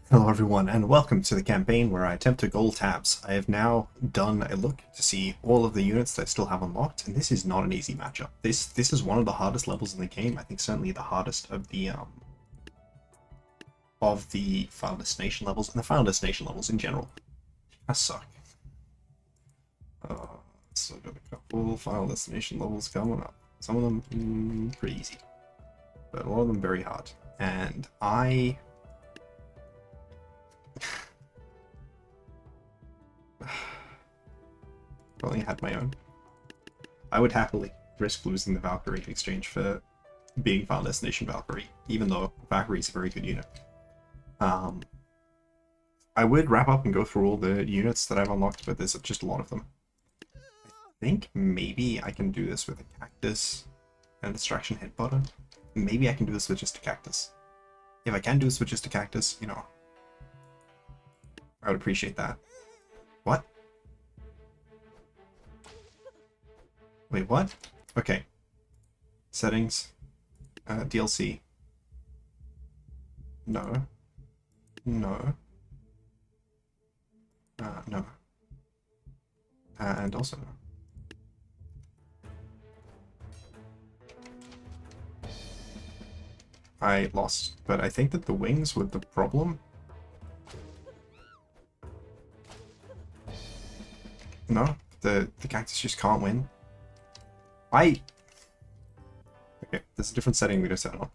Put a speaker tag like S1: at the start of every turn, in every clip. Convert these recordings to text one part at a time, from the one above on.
S1: Hello everyone, and welcome to the campaign where I attempt to goal tabs. I have now done a look to see all of the units that I still have unlocked, and this is not an easy matchup. This is one of the hardest levels in the game. I think certainly the hardest of the Final Destination levels, and the Final Destination levels in general. I suck. So got a couple Final Destination levels coming up. Some of them pretty easy, but a lot of them very hard. And I only had my own. I would happily risk losing the Valkyrie in exchange for being Final Destination Valkyrie, even though Valkyrie is a very good unit. I would wrap up and go through all the units that I've unlocked, but there's just a lot of them. I think maybe I can do this with a cactus and a distraction hit button. Maybe I can do this with just a cactus. If I can do this with just a cactus, you know, I would appreciate that. What? Wait, what? Okay. Settings. DLC. No. No. No. And also no. I lost, but I think that the wings were the problem. No, the cactus just can't win. Okay, there's a different setting we just set on.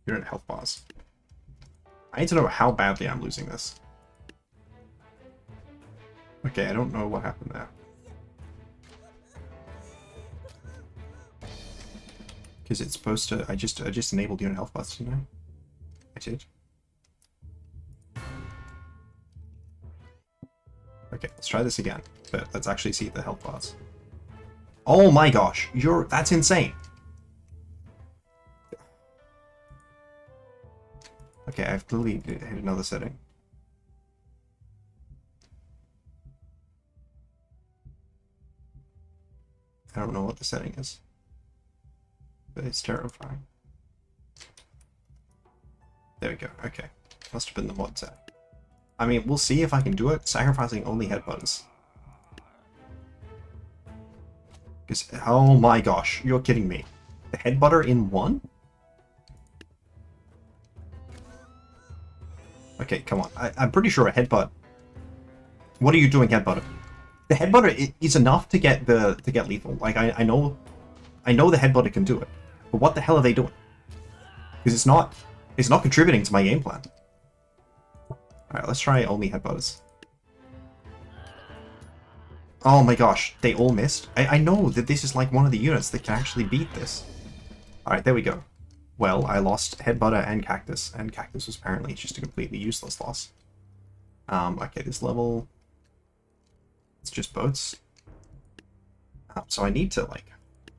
S1: You're in health bars. I need to know how badly I'm losing this. Okay, I don't know what happened there. Because it's supposed to. I just enabled unit health bars, didn't I? I did. Okay, let's try this again, but let's actually see the health bars. Oh my gosh, that's insane. Okay, I've clearly hit another setting. I don't know what the setting is, but it's terrifying. There we go, okay. Must have been the mod set. I mean, we'll see if I can do it, sacrificing only headbutters. Because, oh my gosh, you're kidding me. The headbutter in one? Okay, come on. I'm pretty sure a headbutt... What are you doing, headbutter? The headbutter is enough to get lethal. Like, I know the headbutter can do it. But what the hell are they doing? Because it's not contributing to my game plan. Alright, let's try only headbutters. Oh my gosh, they all missed. I know that this is like one of the units that can actually beat this. Alright, there we go. Well, I lost headbutter and cactus was apparently just a completely useless loss. Okay, this level... It's just boats. So I need to, like,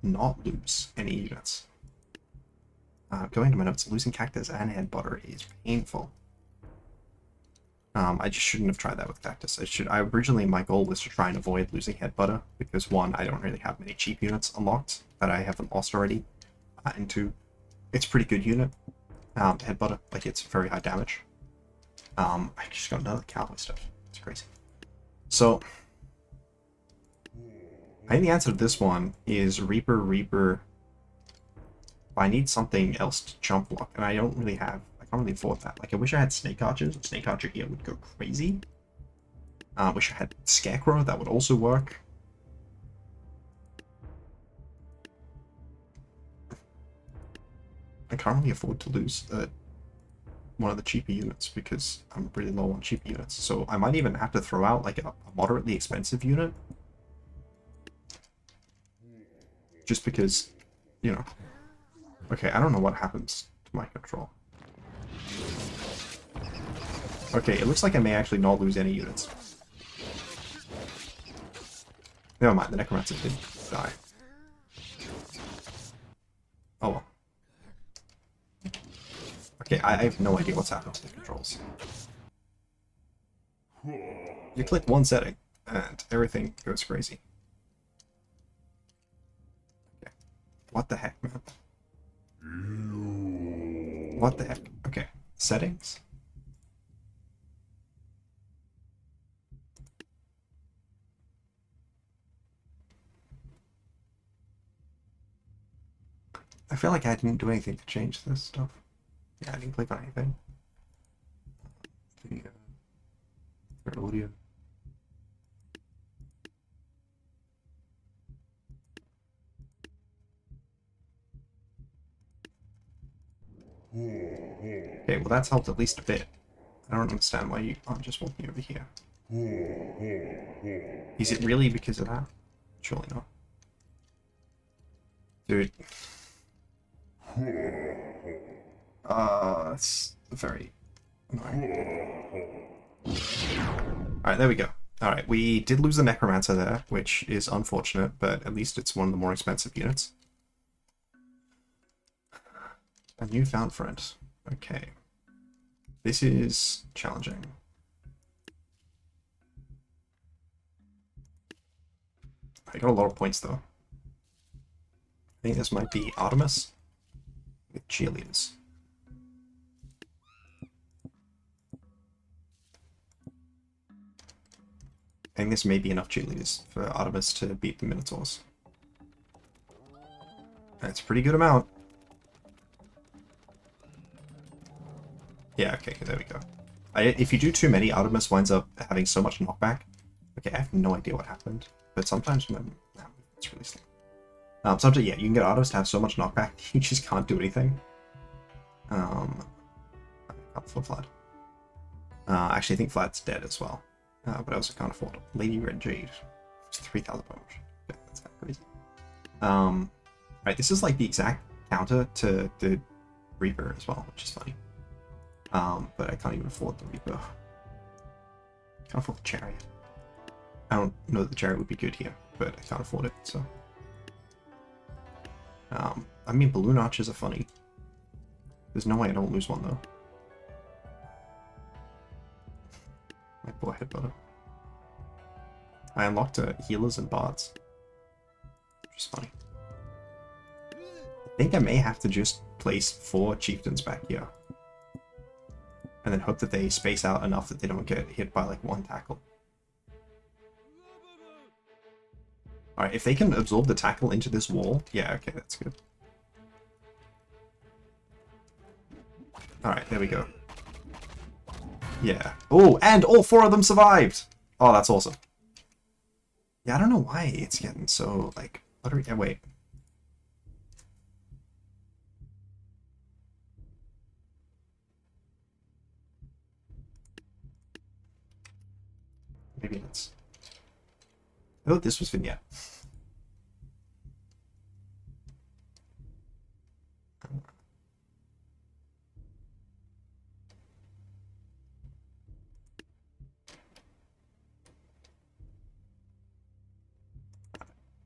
S1: not lose any units. Going to my notes, losing cactus and headbutter is painful. I just shouldn't have tried that with cactus. Originally, my goal was to try and avoid losing headbutter, because one, I don't really have many cheap units unlocked that I haven't lost already, and two, it's a pretty good unit. Headbutter, like, it's very high damage. I just got another cowboy stuff. It's crazy. So, I think the answer to this one is Reaper. I need something else to jump block, and I can't really afford that. Like, I wish I had Snake Archers. Snake Archer here would go crazy. Wish I had Scarecrow, that would also work. I can't really afford to lose one of the cheaper units because I'm really low on cheaper units. So I might even have to throw out like a moderately expensive unit. Just because, you know. Okay, I don't know what happens to my control. Okay, it looks like I may actually not lose any units. Never mind, the Necromancer did die. Oh well. Okay, I have no idea what's happening to the controls. You click one setting, and everything goes crazy. Okay. What the heck, man? what the heck? Okay, settings. I feel like I didn't do anything to change this stuff. Yeah, I didn't click on anything. The audio. Okay, well that's helped at least a bit. I don't understand why you aren't just walking over here. Is it really because of that? Surely not. Dude. That's very annoying. Alright, there we go. Alright, we did lose the Necromancer there, which is unfortunate, but at least it's one of the more expensive units. A newfound friend. Okay. This is challenging. I got a lot of points though. I think this might be Artemis with cheerleaders. I think this may be enough cheerleaders for Artemis to beat the Minotaurs. That's a pretty good amount. Yeah, okay, there we go. If you do too many, Artemis winds up having so much knockback. Okay, I have no idea what happened, but sometimes it's really slow. Sometimes, yeah, you can get Artemis to have so much knockback, you just can't do anything. I can't afford Vlad. Actually, I think Vlad's dead as well. But I also can't afford Lady Red Jade. It's 3,000 points. Yeah, that's kind of crazy. Right, this is like the exact counter to the Reaper as well, which is funny. But I can't even afford the Reaper. Can't afford the Chariot. I don't know that the Chariot would be good here, but I can't afford it, so. I mean, Balloon Archers are funny. There's no way I don't lose one, though. My poor headbutter. I unlocked healers and bards. Which is funny. I think I may have to just place 4 chieftains back here. And then hope that they space out enough that they don't get hit by like 1 tackle. Alright, if they can absorb the tackle into this wall, yeah, okay, that's good. Alright, there we go. Yeah. Oh, and all 4 of them survived! Oh, that's awesome. Yeah, I don't know why it's getting so, like, buttery. Yeah, wait. Maybe it's... I thought this was vignette.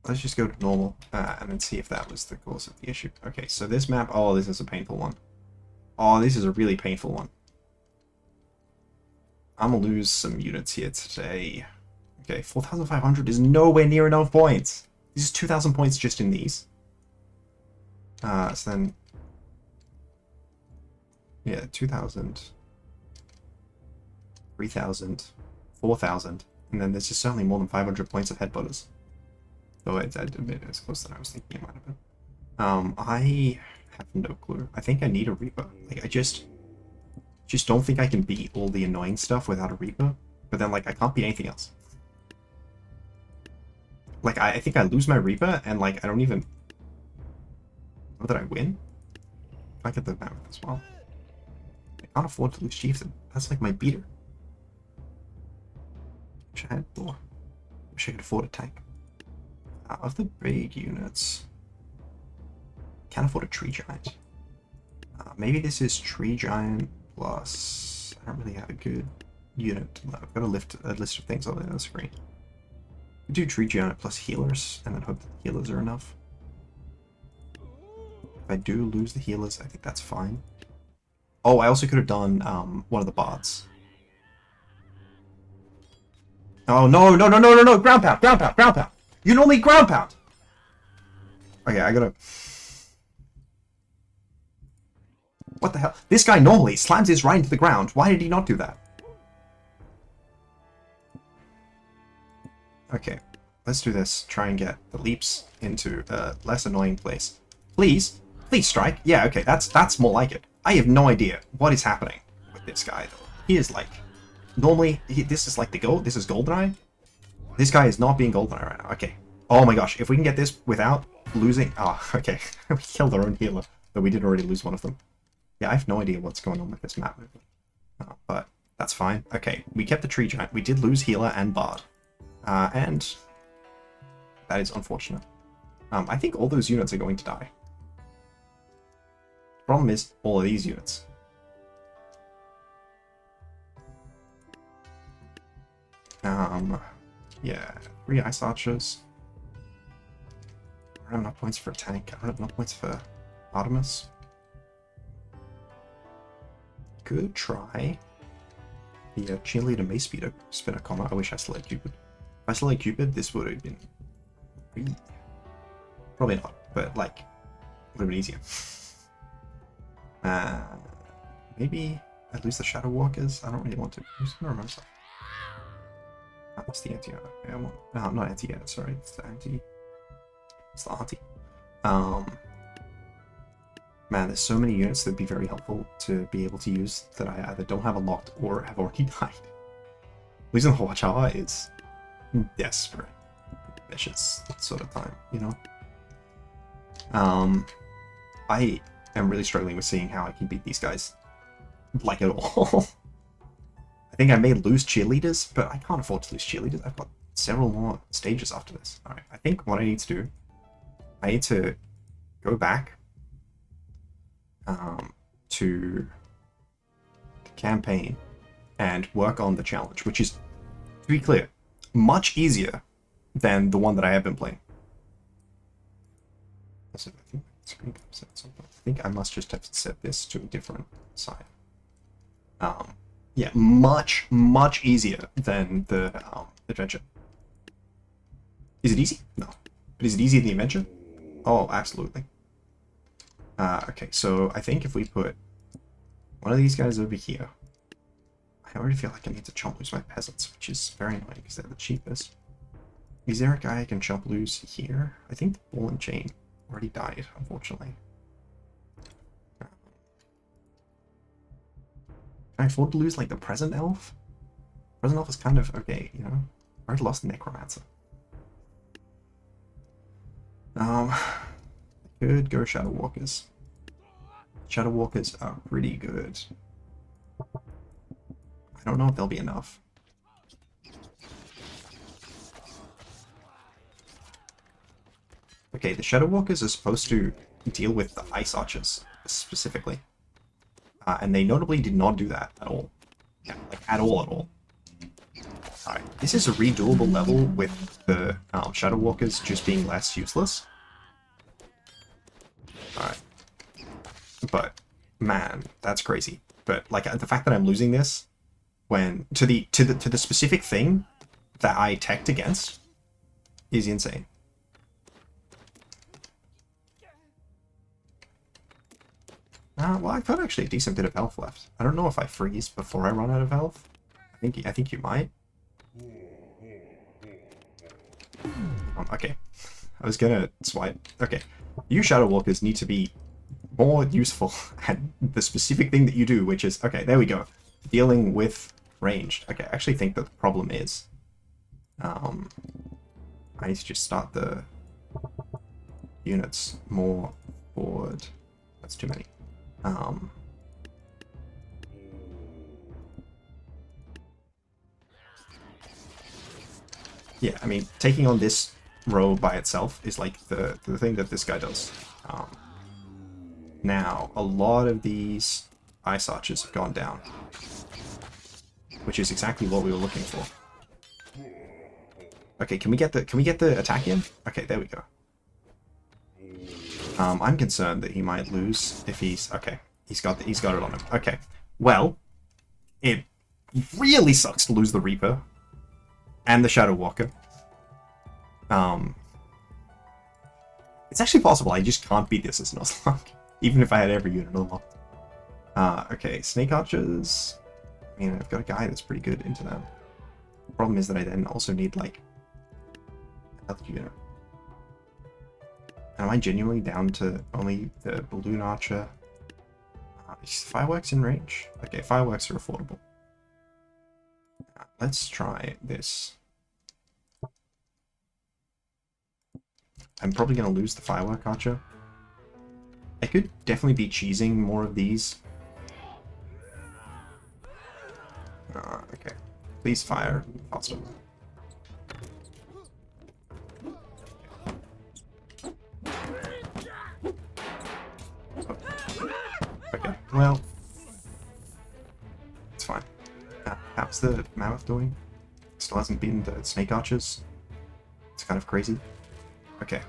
S1: Let's just go to normal and then see if that was the cause of the issue. Okay, so this map... Oh, this is a painful one. Oh, this is a really painful one. I'm gonna lose some units here today. Okay, 4,500 is nowhere near enough points. This is 2,000 points just in these. So then... Yeah, 2,000. 3,000. 4,000. And then there's just certainly more than 500 points of headbutters. Though I admit it's close than I was thinking it might have been. I have no clue. I think I need a Reaper. Like, I just don't think I can beat all the annoying stuff without a Reaper. But then, like, I can't beat anything else. Like, I think I lose my Reaper, and, like, I don't even know that I win. I get the mammoth as well. I can't afford to lose Chieftain. That's, like, my beater. Wish I had more. Wish I could afford a tank. Of the big units, can't afford a Tree Giant. Maybe this is Tree Giant plus... I don't really have a good unit. I've got a list of things on the screen. We do Tree Giant plus healers, and then hope that the healers are enough. If I do lose the healers, I think that's fine. Oh, I also could have done one of the bards. Oh, no, no, no, no, no, no! Ground pound, ground pound, ground pound! You normally ground pound! Okay, I gotta... What the hell? This guy normally slams his right into the ground. Why did he not do that? Okay, let's do this. Try and get the leaps into a less annoying place. Please? Please strike. Yeah, okay, that's more like it. I have no idea what is happening with this guy, though. He is like... Normally, this is like the gold. This is GoldenEye. This guy is not being GoldenEye right now. Okay. Oh my gosh, if we can get this without losing... Oh, okay. We killed our own healer, but we did already lose one of them. Yeah, I have no idea what's going on with this map movement. But that's fine. Okay, we kept the tree giant. We did lose healer and bard. And that is unfortunate. I think all those units are going to die. Problem is, all of these units. Yeah, 3 ice archers. I don't have enough points for a tank. I don't have enough points for Artemis. Good try. The cheerleader mace speeder spinner comma. I wish I still had Cupid. If I still had Cupid, this would have been probably not, but like would have been easier. Maybe I'd lose the Shadow Walkers. I don't really want to. I'm just gonna remember something. What's the anti? Okay, I want, no, not anti yet. Sorry, it's the anti. It's the auntie. Man, there's so many units that'd be very helpful to be able to use that I either don't have unlocked or have already died. Losing the Watch Hour is desperate, vicious sort of time, you know. I am really struggling with seeing how I can beat these guys, like at all. I think I may lose cheerleaders, but I can't afford to lose cheerleaders. I've got several more stages after this. All right, I think what I need to do, I need to go back to the campaign and work on the challenge, which is, to be clear, much easier than the one that I have been playing. I think I must just have to set this to a different side. Yeah, much easier than the adventure. Is it easy? No. But is it easier than the adventure? Oh, absolutely. Okay, so I think if we put one of these guys over here, I already feel like I need to chomp loose my peasants, which is very annoying because they're the cheapest. Is there a guy I can chomp loose here? I think the ball and chain already died, unfortunately. Can I afford to lose, like, the present elf? Present elf is kind of okay, you know? I already lost the necromancer. Could go Shadow Walkers. Shadow Walkers are pretty good. I don't know if they'll be enough. Okay, the Shadow Walkers are supposed to deal with the Ice Archers, specifically. And they notably did not do that at all. Yeah, like, at all. Alright, this is a redoable level with the Shadow Walkers just being less useless. Alright. But, man, that's crazy. But, like, the fact that I'm losing this when to the specific thing that I teched against is insane. Well, I've got actually a decent bit of health left. I don't know if I freeze before I run out of health. I think you might. Okay. I was gonna swipe. Okay. You Shadow Walkers need to be more useful at the specific thing that you do, which is, okay, there we go. Dealing with ranged. Okay, I actually think that the problem is, I need to just start the units more forward. That's too many. Yeah, I mean, taking on this row by itself is like the thing that this guy does. Now, a lot of these Ice Archers have gone down, which is exactly what we were looking for. Okay, can we get the attack in? Okay, there we go. I'm concerned that he might lose if he's... Okay, he's got it on him. Okay, well, it really sucks to lose the Reaper and the Shadow Walker. It's actually possible. I just can't beat this as Nuzlocke, even if I had every unit unlocked. Okay, snake archers. I mean, I've got a guy that's pretty good into them. The problem is that I then also need, like, another unit. Am I genuinely down to only the balloon archer? Is fireworks in range? Okay, fireworks are affordable. Let's try this. I'm probably going to lose the firework archer. I could definitely be cheesing more of these. Okay. Please fire faster. Okay, well, it's fine. How's the mammoth doing? Still hasn't beaten the snake archers. It's kind of crazy. Okay.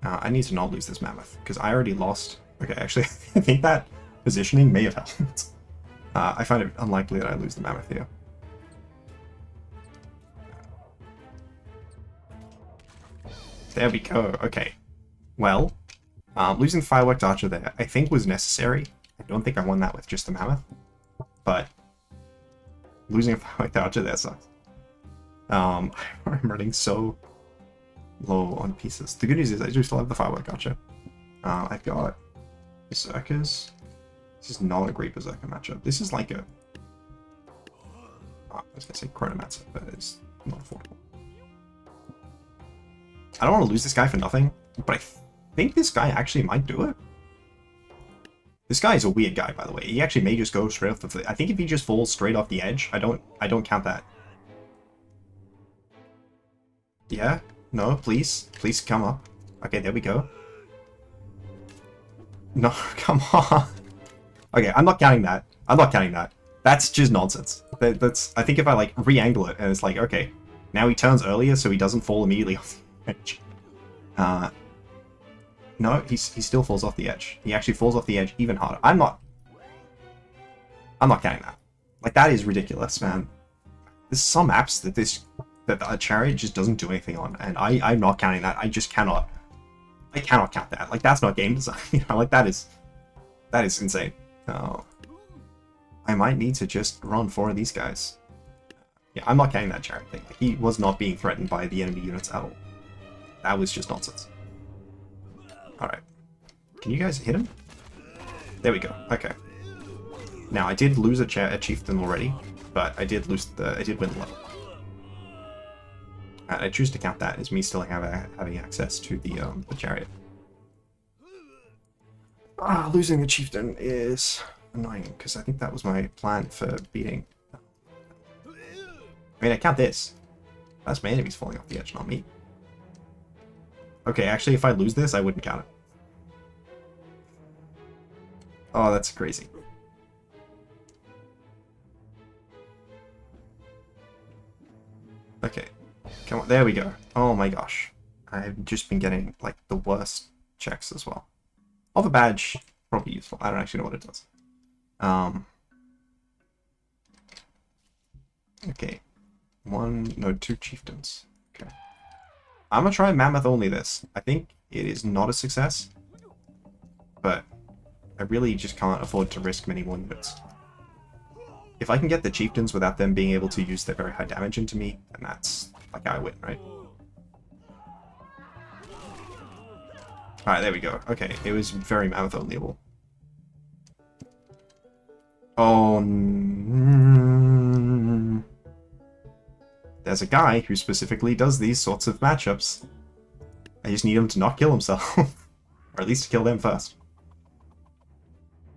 S1: I need to not lose this mammoth, because I already lost. Okay, actually, I think that positioning may have helped. I find it unlikely that I lose the mammoth here. There we go. Okay. Well, losing the fireworks archer there, I think was necessary. I don't think I won that with just the mammoth. But losing a fireworks archer there sucks. I'm running so low on pieces. The good news is I do still have the firework archer. I've got berserkers. This is not a great berserker matchup. This is like a... I was going to say chronomancer, but it's not affordable. I don't want to lose this guy for nothing, but I think this guy actually might do it. This guy is a weird guy, by the way. He actually may just go straight off the... I think if he just falls straight off the edge, I don't count that. Yeah? No, please. Please come up. Okay, there we go. No, come on. Okay, I'm not counting that. I'm not counting that. That's just nonsense. That's... I think if I, like, re-angle it, and it's like, okay, now he turns earlier so he doesn't fall immediately off the edge. No, he still falls off the edge. He actually falls off the edge even harder. I'm not counting that. Like, that is ridiculous, man. There's some maps that a chariot just doesn't do anything on, and I'm not counting that. I just cannot. I cannot count that. Like, that's not game design. You know, like, that is insane. Oh. I might need to just run 4 of these guys. Yeah, I'm not counting that chariot thing. Like, he was not being threatened by the enemy units at all. That was just nonsense. Alright. Can you guys hit him? There we go. Okay. Now, I did lose a chieftain already, but I did win the level. And I choose to count that as me still having access to the chariot. Losing the chieftain is annoying, because I think that was my plan for beating. I mean, I count this. That's my enemies falling off the edge, not me. Okay, actually, if I lose this, I wouldn't count it. Oh, that's crazy. Okay. Come on, there we go. Oh my gosh. I've just been getting, like, the worst checks as well. Of a badge, probably useful. I don't actually know what it does. Okay. 2 chieftains. Okay. I'm gonna try mammoth only this. I think it is not a success, but I really just can't afford to risk many more units. If I can get the chieftains without them being able to use their very high damage into me, then that's like I win, right? Alright, there we go. Okay, it was very mammoth onlyable. Oh, there's a guy who specifically does these sorts of matchups. I just need him to not kill himself. Or at least to kill them first.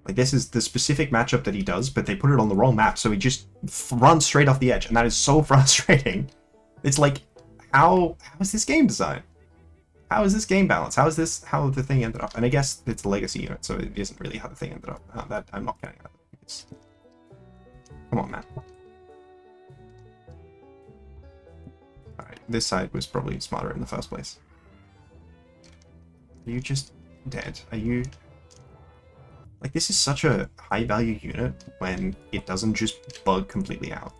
S1: Like, this is the specific matchup that he does, but they put it on the wrong map, so he just runs straight off the edge, and that is so frustrating. It's like, how is this game designed? How is this game balanced? How the thing ended up? And I guess it's a legacy unit, so it isn't really how the thing ended up. That I'm not counting that. Come on, man. Alright, this side was probably smarter in the first place. Are you just dead? Are you... Like, this is such a high-value unit when it doesn't just bug completely out.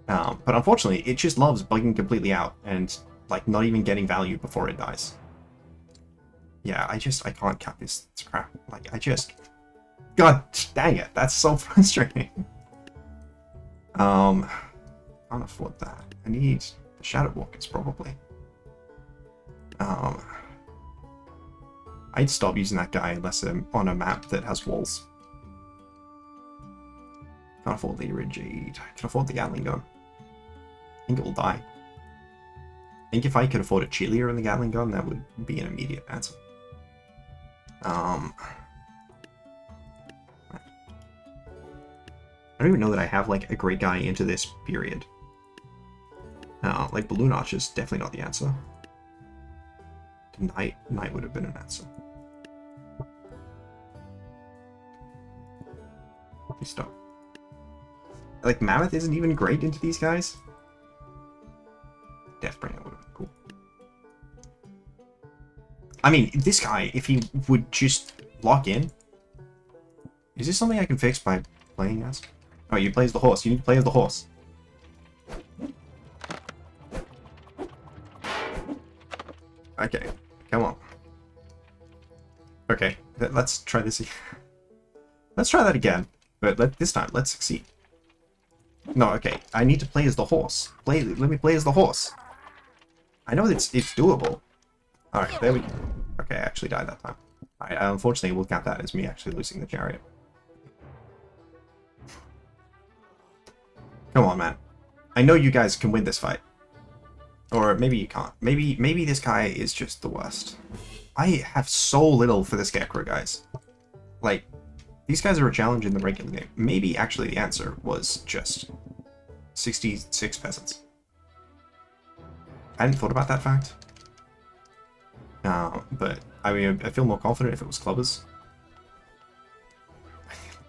S1: But unfortunately, it just loves bugging completely out, and Like, not even getting value before it dies. Yeah, I can't cap this crap. Like, God dang it, that's so frustrating. Can't afford that. I need the Shadow Walkers, probably. I'd stop using that guy unless I'm on a map that has walls. Can't afford the Irrigate. I can afford the Gatling gun. I think it will die. I think if I could afford a Chilier and the Gatling gun, that would be an immediate answer. I don't even know that I have, like, a great guy into this period. Like, Balloon Arch is definitely not the answer. Knight would have been an answer. Please stop. Like, Mammoth isn't even great into these guys. Deathbringer would have been cool. I mean, this guy, if he would just lock in... Is this something I can fix by playing as? Oh, you play as the horse. You need to play as the horse. Okay, come on. Okay, let's try this again. Let's try that again, but this time, let's succeed. No, okay, I need to play as the horse. Let me play as the horse. I know it's doable. Alright, there we go. Okay, I actually died that time. Alright, unfortunately, we'll count that as me actually losing the chariot. Come on, man. I know you guys can win this fight. Or maybe you can't. Maybe this guy is just the worst. I have so little for the Scarecrow, guys. Like, these guys are a challenge in the regular game. Maybe, actually, the answer was just 66 peasants. I hadn't thought about that fact. But, I mean, I feel more confident if it was clubbers.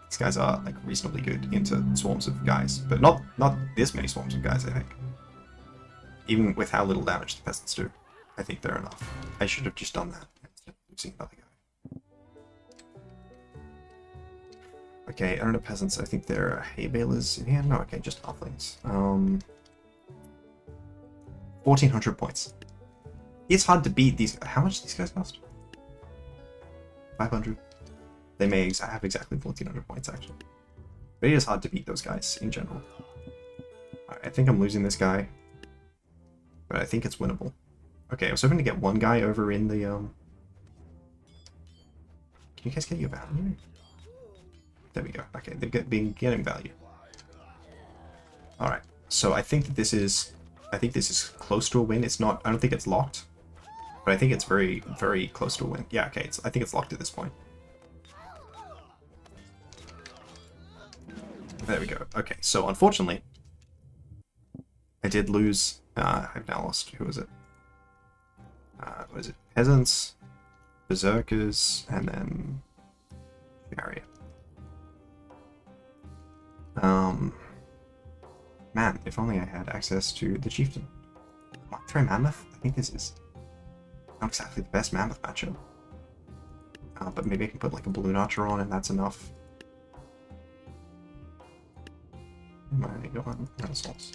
S1: These guys are, like, reasonably good into swarms of guys. But not this many swarms of guys, I think. Even with how little damage the peasants do. I think they're enough. I should have just done that instead of losing another guy. Okay, I don't know peasants. I think they're hay balers. Yeah, no, okay, just halflings. 1,400 points. It's hard to beat these. How much do these guys cost? 500. They may have exactly 1,400 points, actually. But it is hard to beat those guys in general. Alright, I think I'm losing this guy. But I think it's winnable. Okay, I was hoping to get one guy over in the, Can you guys get your value? There we go. Okay, they've been getting value. Alright, so I think that this is... close to a win. It's not... I don't think it's locked. But I think it's very, very close to a win. Yeah, okay, I think it's locked at this point. There we go. Okay, so unfortunately, I did lose... I've now lost... Who was it? What is it? Peasants, Berserkers, and then... Chariot. Man, if only I had access to the Chieftain. Try Mammoth? I think this is not exactly the best Mammoth matchup. But maybe I can put like a Balloon Archer on and that's enough. Am I going assaults?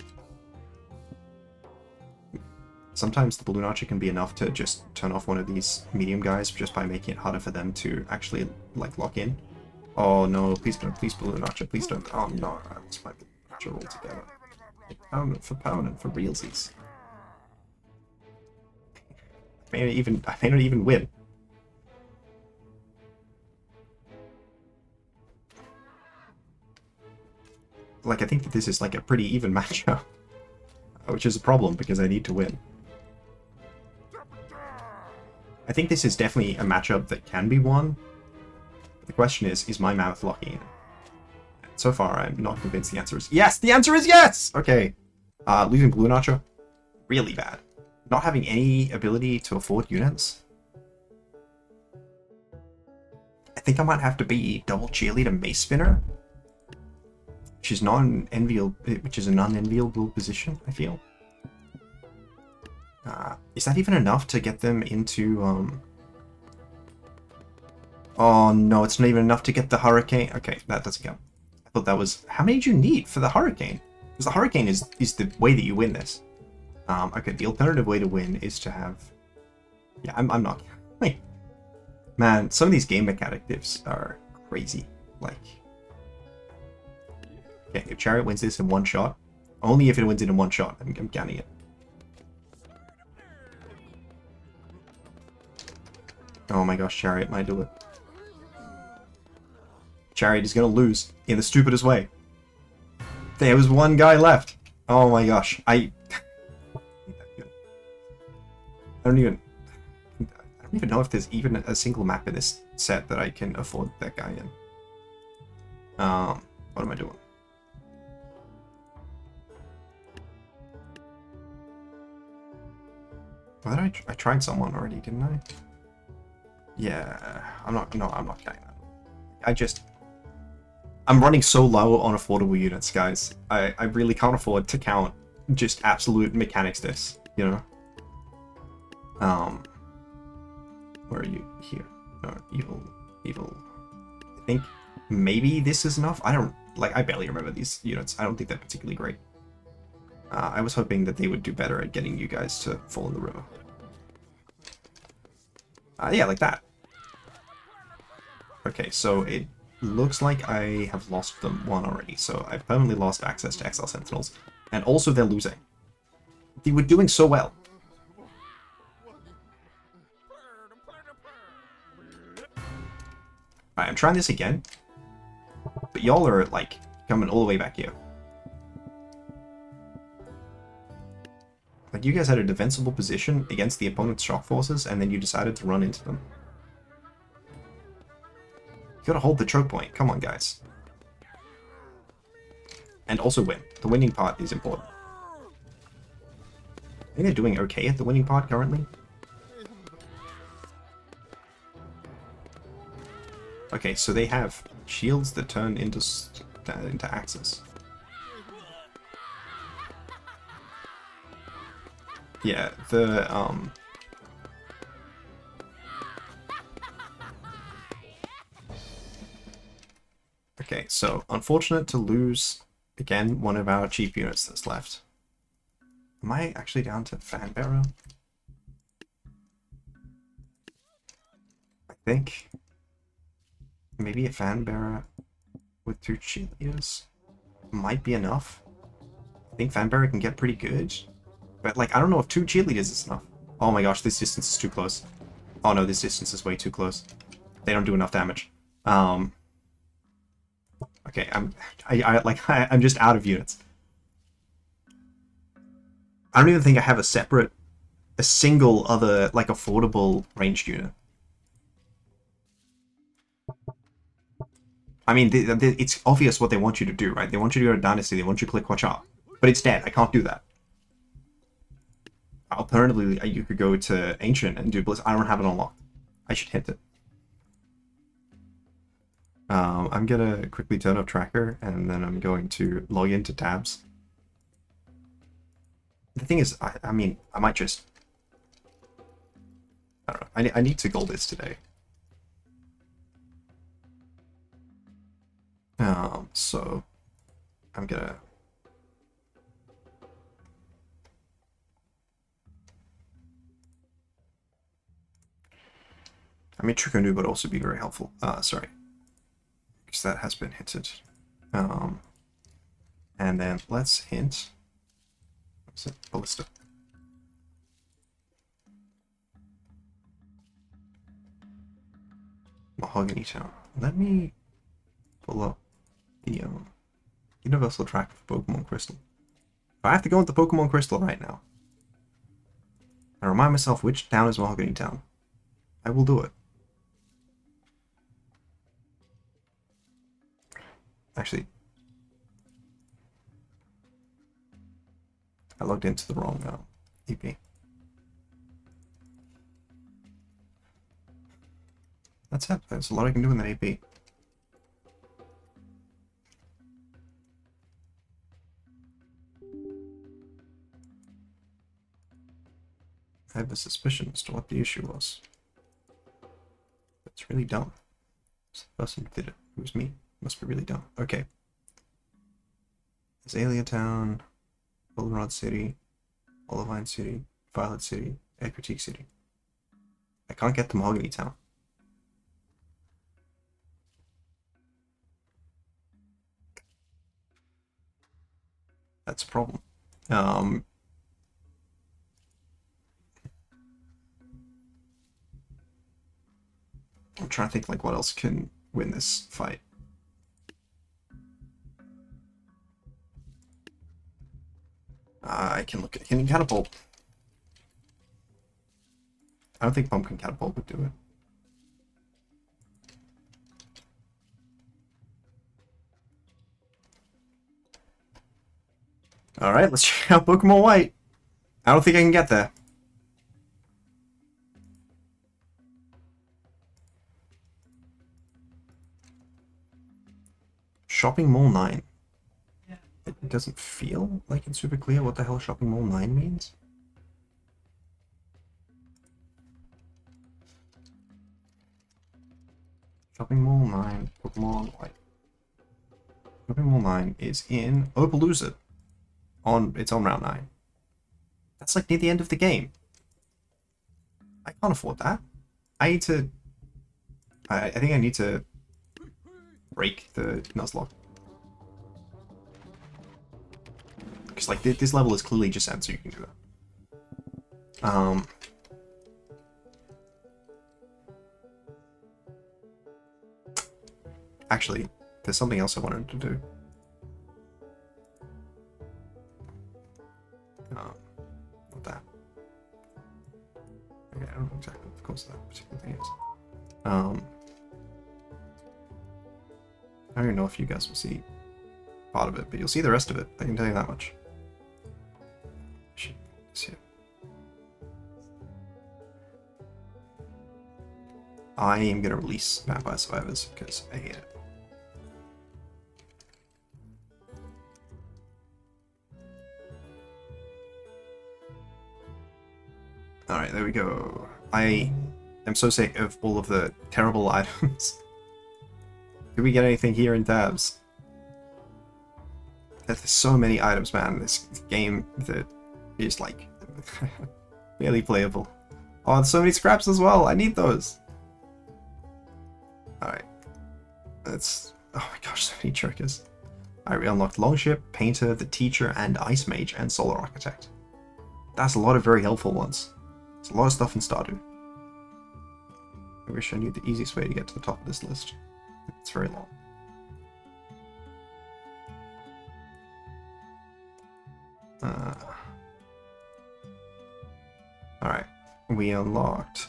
S1: Sometimes the Balloon Archer can be enough to just turn off one of these medium guys just by making it harder for them to actually like lock in. Oh no, please don't, please Balloon Archer, please don't. Oh no, I lost my Balloon Archer altogether. Permanent for realsies. I may not even win. Like, I think that this is like a pretty even matchup. Which is a problem because I need to win. I think this is definitely a matchup that can be won. The question is my Mammoth locking in? So far, I'm not convinced the answer is yes! The answer is yes! Okay. Losing Balloon Archer, really bad. Not having any ability to afford units. I think I might have to be double cheerleader Mace Spinner. Which is an unenviable position, I feel. Is that even enough to get them into, Oh no, it's not even enough to get the Hurricane. Okay, that doesn't count. I thought that was... How many do you need for the Hurricane? Because the Hurricane is the way that you win this. Okay, the alternative way to win is to have... Yeah, I'm not... Like, man, some of these game mechanics are crazy. Like... Okay, if Chariot wins this in one shot, only if it wins it in one shot, I'm counting it. Oh my gosh, Chariot might do it. Chariot is gonna lose in the stupidest way. There was one guy left. Oh my gosh, I don't even know if there's even a single map in this set that I can afford that guy in. What am I doing? Well, I tried someone already, didn't I? Yeah, I'm not counting that. I'm running so low on affordable units, guys. I really can't afford to count just absolute mechanics this, you know? Where are you? Here. No, evil. I think maybe this is enough? I barely remember these units. I don't think they're particularly great. I was hoping that they would do better at getting you guys to fall in the river. Yeah, like that. Okay, so it looks like I have lost them one already, so I've permanently lost access to XL Sentinels. And also they're losing. They were doing so well. Alright, I'm trying this again. But y'all are, like, coming all the way back here. Like, you guys had a defensible position against the opponent's shock forces, and then you decided to run into them. You gotta hold the choke point. Come on, guys. And also win. The winning part is important. I think they're doing okay at the winning part currently. Okay, so they have shields that turn into axes. Yeah, Okay, so unfortunate to lose, again, one of our cheap units that's left. Am I actually down to Fanbearer? I think maybe a Fanbearer with 2 cheerleaders might be enough. I think Fanbearer can get pretty good. But, like, I don't know if 2 cheerleaders is enough. Oh my gosh, this distance is too close. Oh no, this distance is way too close. They don't do enough damage. Okay, I'm just out of units. I don't even think I have a single other, like, affordable ranged unit. I mean, it's obvious what they want you to do, right? They want you to go to Dynasty, they want you to click Watch Out. But it's dead, I can't do that. Alternatively, you could go to Ancient and do Bliss. I don't have it unlocked. I should hit it. I'm gonna quickly turn up Tracker, and then I'm going to log into tabs. The thing is, I mean, I might just... I don't know. I need to gold this today. So I'm gonna... I mean, Trick or Noob would also be very helpful. Sorry. Because that has been hinted. And then let's hint... What's it? Ballista. Mahogany Town. Let me pull up the Universal Tracker for Pokemon Crystal. I have to go into Pokemon Crystal right now. I remind myself which town is Mahogany Town. I will do it. Actually, I logged into the wrong EP. That's it. There's a lot I can do in that AP. I have a suspicion as to what the issue was. That's really dumb. It's the person who did it. It was me. Must be really dumb. Okay. Azalea Town, Goldenrod City, Olivine City, Violet City, Ecritique City. I can't get to Mahogany Town. That's a problem. I'm trying to think like what else can win this fight. I can look at can catapult. I don't think pumpkin catapult would do it. Alright, let's check out Pokemon White. I don't think I can get there. Shopping Mall 9. It doesn't feel like it's super clear what the hell Shopping Mall 9 means. Shopping Mall 9, Pokemon White. Shopping Mall 9 is in Opaloosa. It's on round 9. That's like near the end of the game. I can't afford that. I need to... I think I need to break the Nuzlocke. Because like this level is clearly just end, so you can do that. Actually, there's something else I wanted to do. Not that. Okay, I don't know exactly what the cause of that particular thing is. I don't even know if you guys will see part of it, but you'll see the rest of it. I can tell you that much. See it. I am gonna release Vampire Survivors because I hate it. Alright, there we go. I am so sick of all of the terrible items. Did we get anything here in tabs? There's so many items, man, in this game that is like barely playable. Oh, there's so many scraps as well. I need those. Alright. That's... oh my gosh, so many chokers. Alright, we unlocked Longship, Painter, the Teacher, and Ice Mage, and Solar Architect. That's a lot of very helpful ones. There's a lot of stuff in Stardew. I wish I knew the easiest way to get to the top of this list. It's very long. Alright, we unlocked...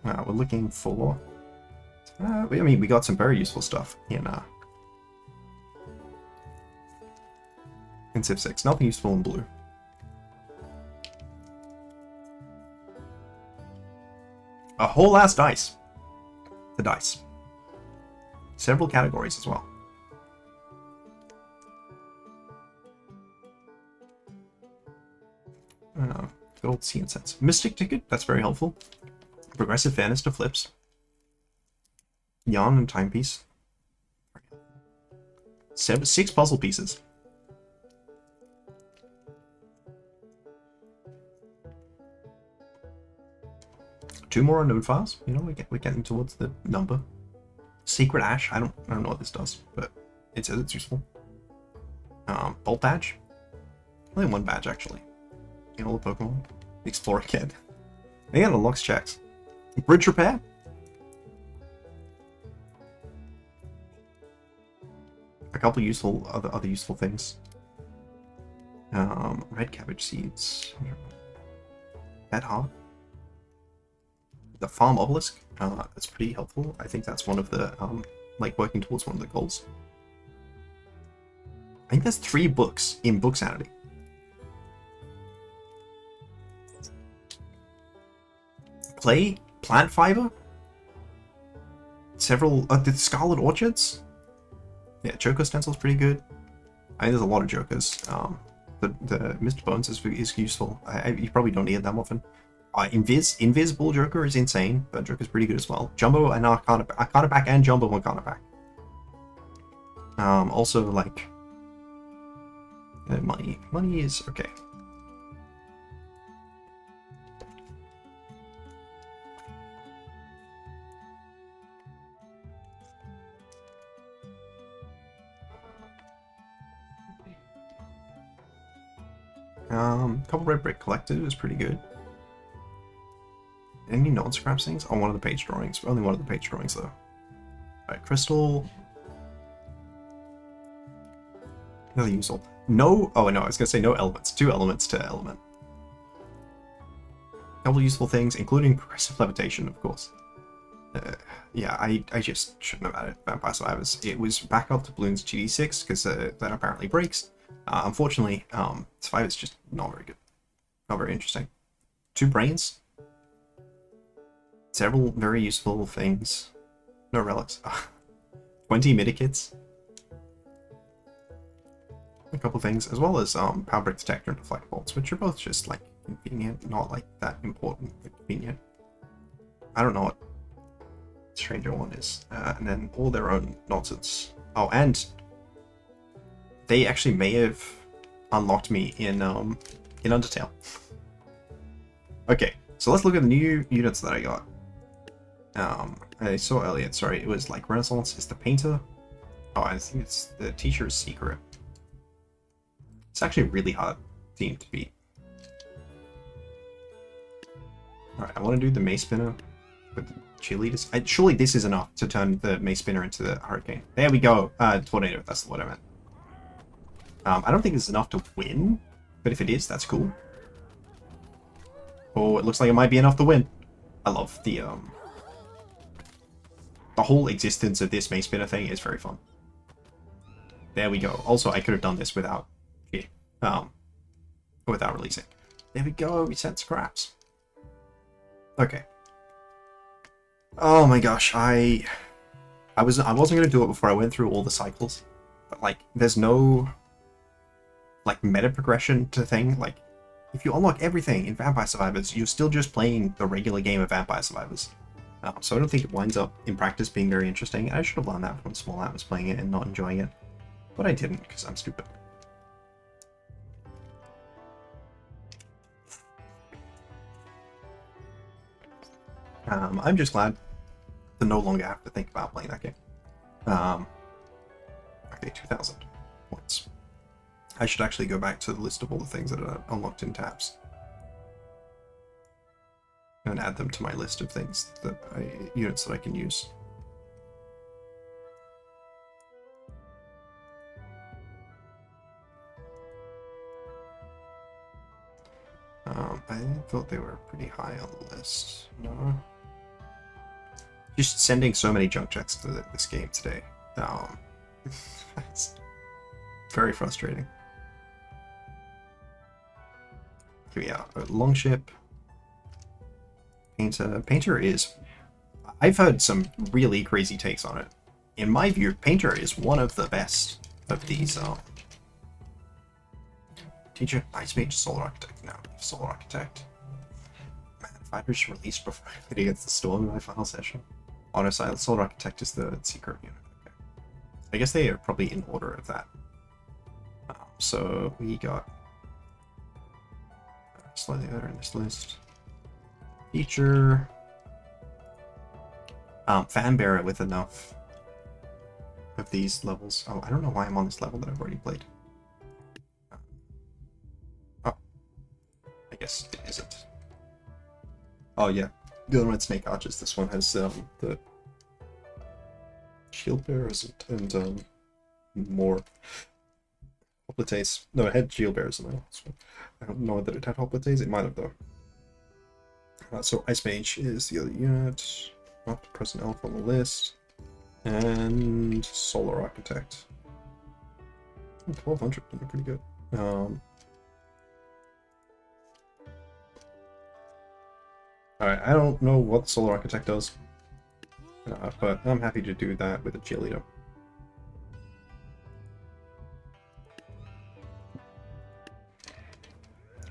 S1: we're looking for... I mean, we got some very useful stuff in Civ 6. Nothing useful in blue. A whole ass dice. The dice. Several categories as well. Good old Sea Incense. Mystic Ticket, that's very helpful. Progressive Fairness to Flips. Yarn and Timepiece. 6 puzzle pieces. Two more unknown files. You know, we're getting towards the number. Secret Ash. I don't know what this does, but it says it's useful. Bolt badge. Only one badge actually. In all the Pokemon. Explore again. They got unlocks checks. Bridge repair. A couple useful other useful things. Red cabbage seeds. Pet heart. The farm obelisk. That's pretty helpful. I think that's one of the like working towards one of the goals. I think there's 3 books in Book Sanity. Clay, plant fiber, several the Scarlet Orchards. Yeah, Joker stencil's pretty good. I think there's a lot of Jokers. The Mr. Bones is useful. You probably don't need it that often. Invisible Joker is insane, but Joker's pretty good as well. Jumbo and Arcana Pack and Jumbo Arcana Pack. Also like money is okay. Couple red brick collected is pretty good. Any non-scrap things? Oh, one of the page drawings. Only one of the page drawings though. Alright, crystal. Another useful. No, oh no, I was gonna say no elements. 2 elements to element. Couple useful things, including progressive levitation, of course. Yeah, I just shouldn't have added Vampire Survivors. It was back up to Bloons GD6 because that apparently breaks. Unfortunately, Survivor's just not very good. Not very interesting. 2 brains. Several very useful things. No relics. 20 midikits. A couple things, as well as power brick detector and deflect bolts, which are both just like convenient, not like that important, but convenient. I don't know what Stranger one is, and then all their own nonsense. Oh, and they actually may have unlocked me in Undertale. Okay, so let's look at the new units that I got. I saw earlier. Sorry, it was like Renaissance is the painter. Oh, I think it's the teacher's secret. It's actually a really hard team to beat. Alright, I want to do the mace spinner with the cheerleaders. Surely this is enough to turn the mace spinner into the hurricane. There we go. Tornado, that's what I meant. I don't think it's enough to win, but if it is, that's cool. Oh, it looks like it might be enough to win. I love the whole existence of this mace spinner thing is very fun. There we go. Also, I could have done this without without releasing. There we go, we sent scraps. Okay. Oh my gosh, I wasn't gonna do it before I went through all the cycles. But like there's no like meta progression to thing. Like if you unlock everything in Vampire Survivors, you're still just playing the regular game of Vampire Survivors. So I don't think it winds up in practice being very interesting. I should have learned that from Small Atlas playing it and not enjoying it. But I didn't because I'm stupid. I'm just glad to no longer have to think about playing that game. Okay, 2,000 points. I should actually go back to the list of all the things that are unlocked in tabs. And add them to my list of things that units that I can use. I thought they were pretty high on the list. No. Just sending so many junk checks to this game today. It's very frustrating. Here we are. Longship. Painter. Painter is... I've heard some really crazy takes on it. In my view, Painter is one of the best of these. Teacher, Ice Mage, Solar Architect. No, Solar Architect. Man, if I just released before I played Against the Storm in my final session. Honestly, Solar Architect is the secret unit. Okay. I guess they are probably in order of that. So we got slightly better in this list. Teacher. Fanbearer with enough of these levels. Oh, I don't know why I'm on this level that I've already played. Oh. I guess it isn't. Oh yeah. The other one's Snake Archers. This one has the Shield Bearers and more Hoplites. No, it had Shield Bearers in there. I don't know that it had Hoplites. It might have though. So Ice Mage is the other unit. Not the present elf on the list. And Solar Architect. 1200, they're pretty good. Alright, I don't know what the Solar Architect does. But I'm happy to do that with a cheerleader.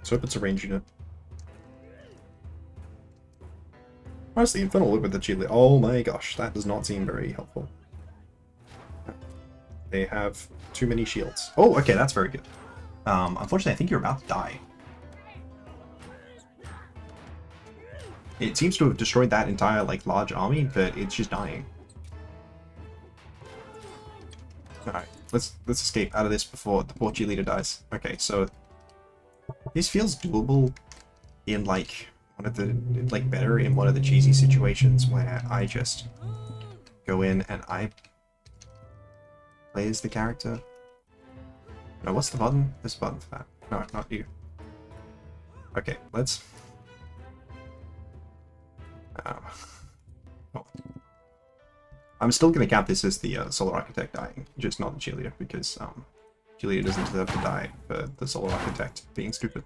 S1: So if it's a range unit. Honestly, Infernal look with the cheerleader. Oh my gosh, that does not seem very helpful. They have too many shields. Oh, okay, that's very good. Unfortunately, I think you're about to die. It seems to have destroyed that entire, like, large army, but it's just dying. Alright, let's escape out of this before the poor cheerleader dies. Okay, so This feels doable in like one of the better in one of the cheesy situations where I just go in and I play as the character. No, what's the button? There's a button for that. No, not you. Okay, let's. Oh. I'm still gonna count this as the Solar Architect dying, just not the cheerleader, because cheerleader doesn't deserve to die for the Solar Architect being stupid.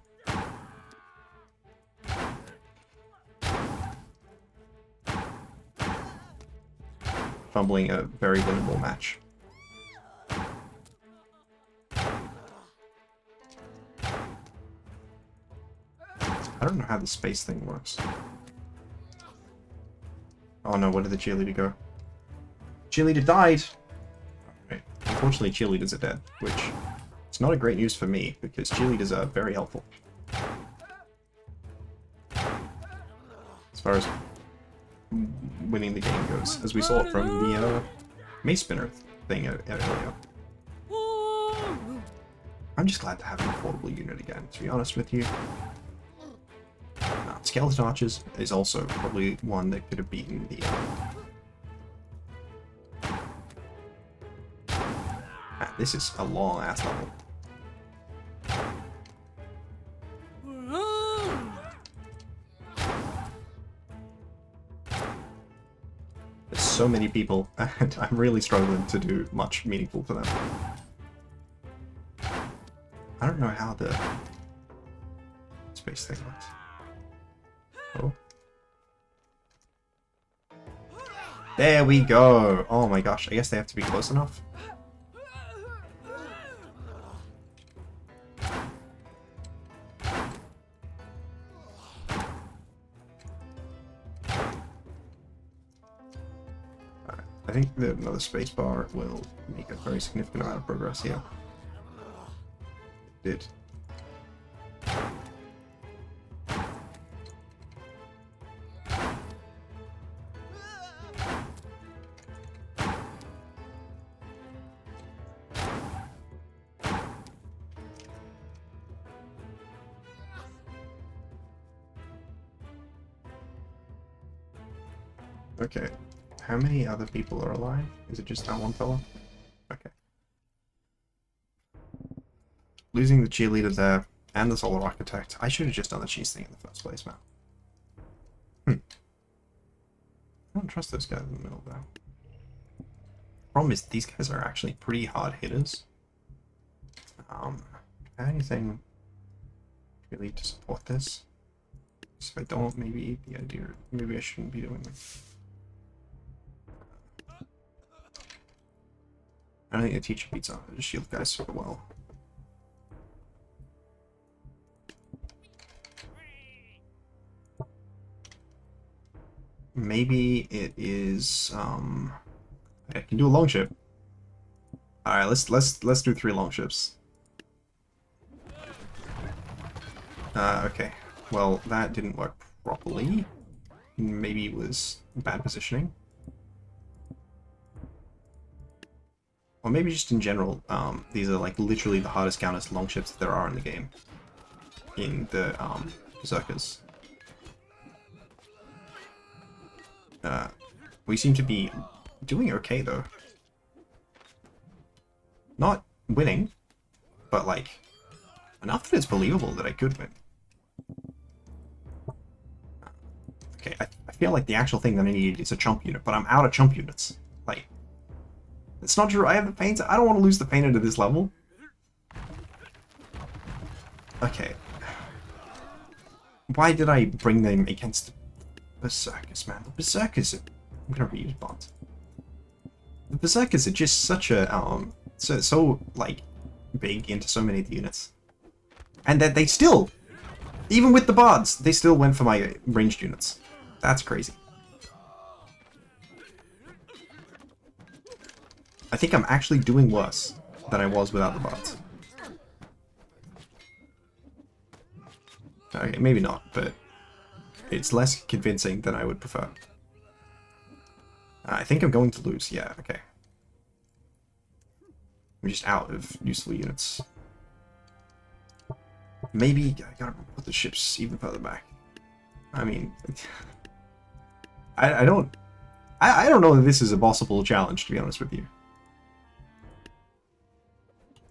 S1: Fumbling a very winnable match. I don't know how the space thing works. Oh no, where did the cheerleader go? Cheerleader died! Right. Unfortunately, cheerleaders are dead, which is not a great news for me, because cheerleaders are very helpful. As far as winning the game goes, as we saw from the mace spinner thing earlier. I'm just glad to have an affordable unit again, to be honest with you. Skeleton Archers is also probably one that could have beaten the... this is a long-ass level. There's so many people, and I'm really struggling to do much meaningful for them. I don't know how the space thing works. Oh. There we go! Oh my gosh, I guess they have to be close enough. I think that another spacebar will make a very significant amount of progress here. It did. Okay. How many other people are alive? Is it just that one fella? Okay. Losing the cheerleader there, and the Solar Architect. I should have just done the cheese thing in the first place, man. I don't trust those guys in the middle, though. Problem is, these guys are actually pretty hard hitters. Anything really to support this? So if I don't, maybe the idea, maybe I shouldn't be doing this. I don't think the teacher beats out the shield guys super well. Maybe it is I can do a long ship. Alright, let's do 3 long ships. Okay. Well, that didn't work properly. Maybe it was bad positioning. Or maybe just in general, these are like literally the hardest counters long ships that there are in the game. In the Berserkers. We seem to be doing okay though. Not winning, but like enough that it's believable that I could win. Okay, I feel like the actual thing that I need is a chump unit, but I'm out of chump units. Like, it's not true. I have the painter. I don't want to lose the painter to this level. Okay. Why did I bring them against the Berserkers, man? The Berserkers are... I'm gonna reuse bonds. The Berserkers are just such a, so like, big into so many of the units. And that they still, even with the bards, they still went for my ranged units. That's crazy. I think I'm actually doing worse than I was without the bards. Okay, maybe not, but it's less convincing than I would prefer. I think I'm going to lose. Yeah, okay. I'm just out of useful units. Maybe I gotta put the ships even further back. I mean, I don't know that this is a possible challenge, to be honest with you.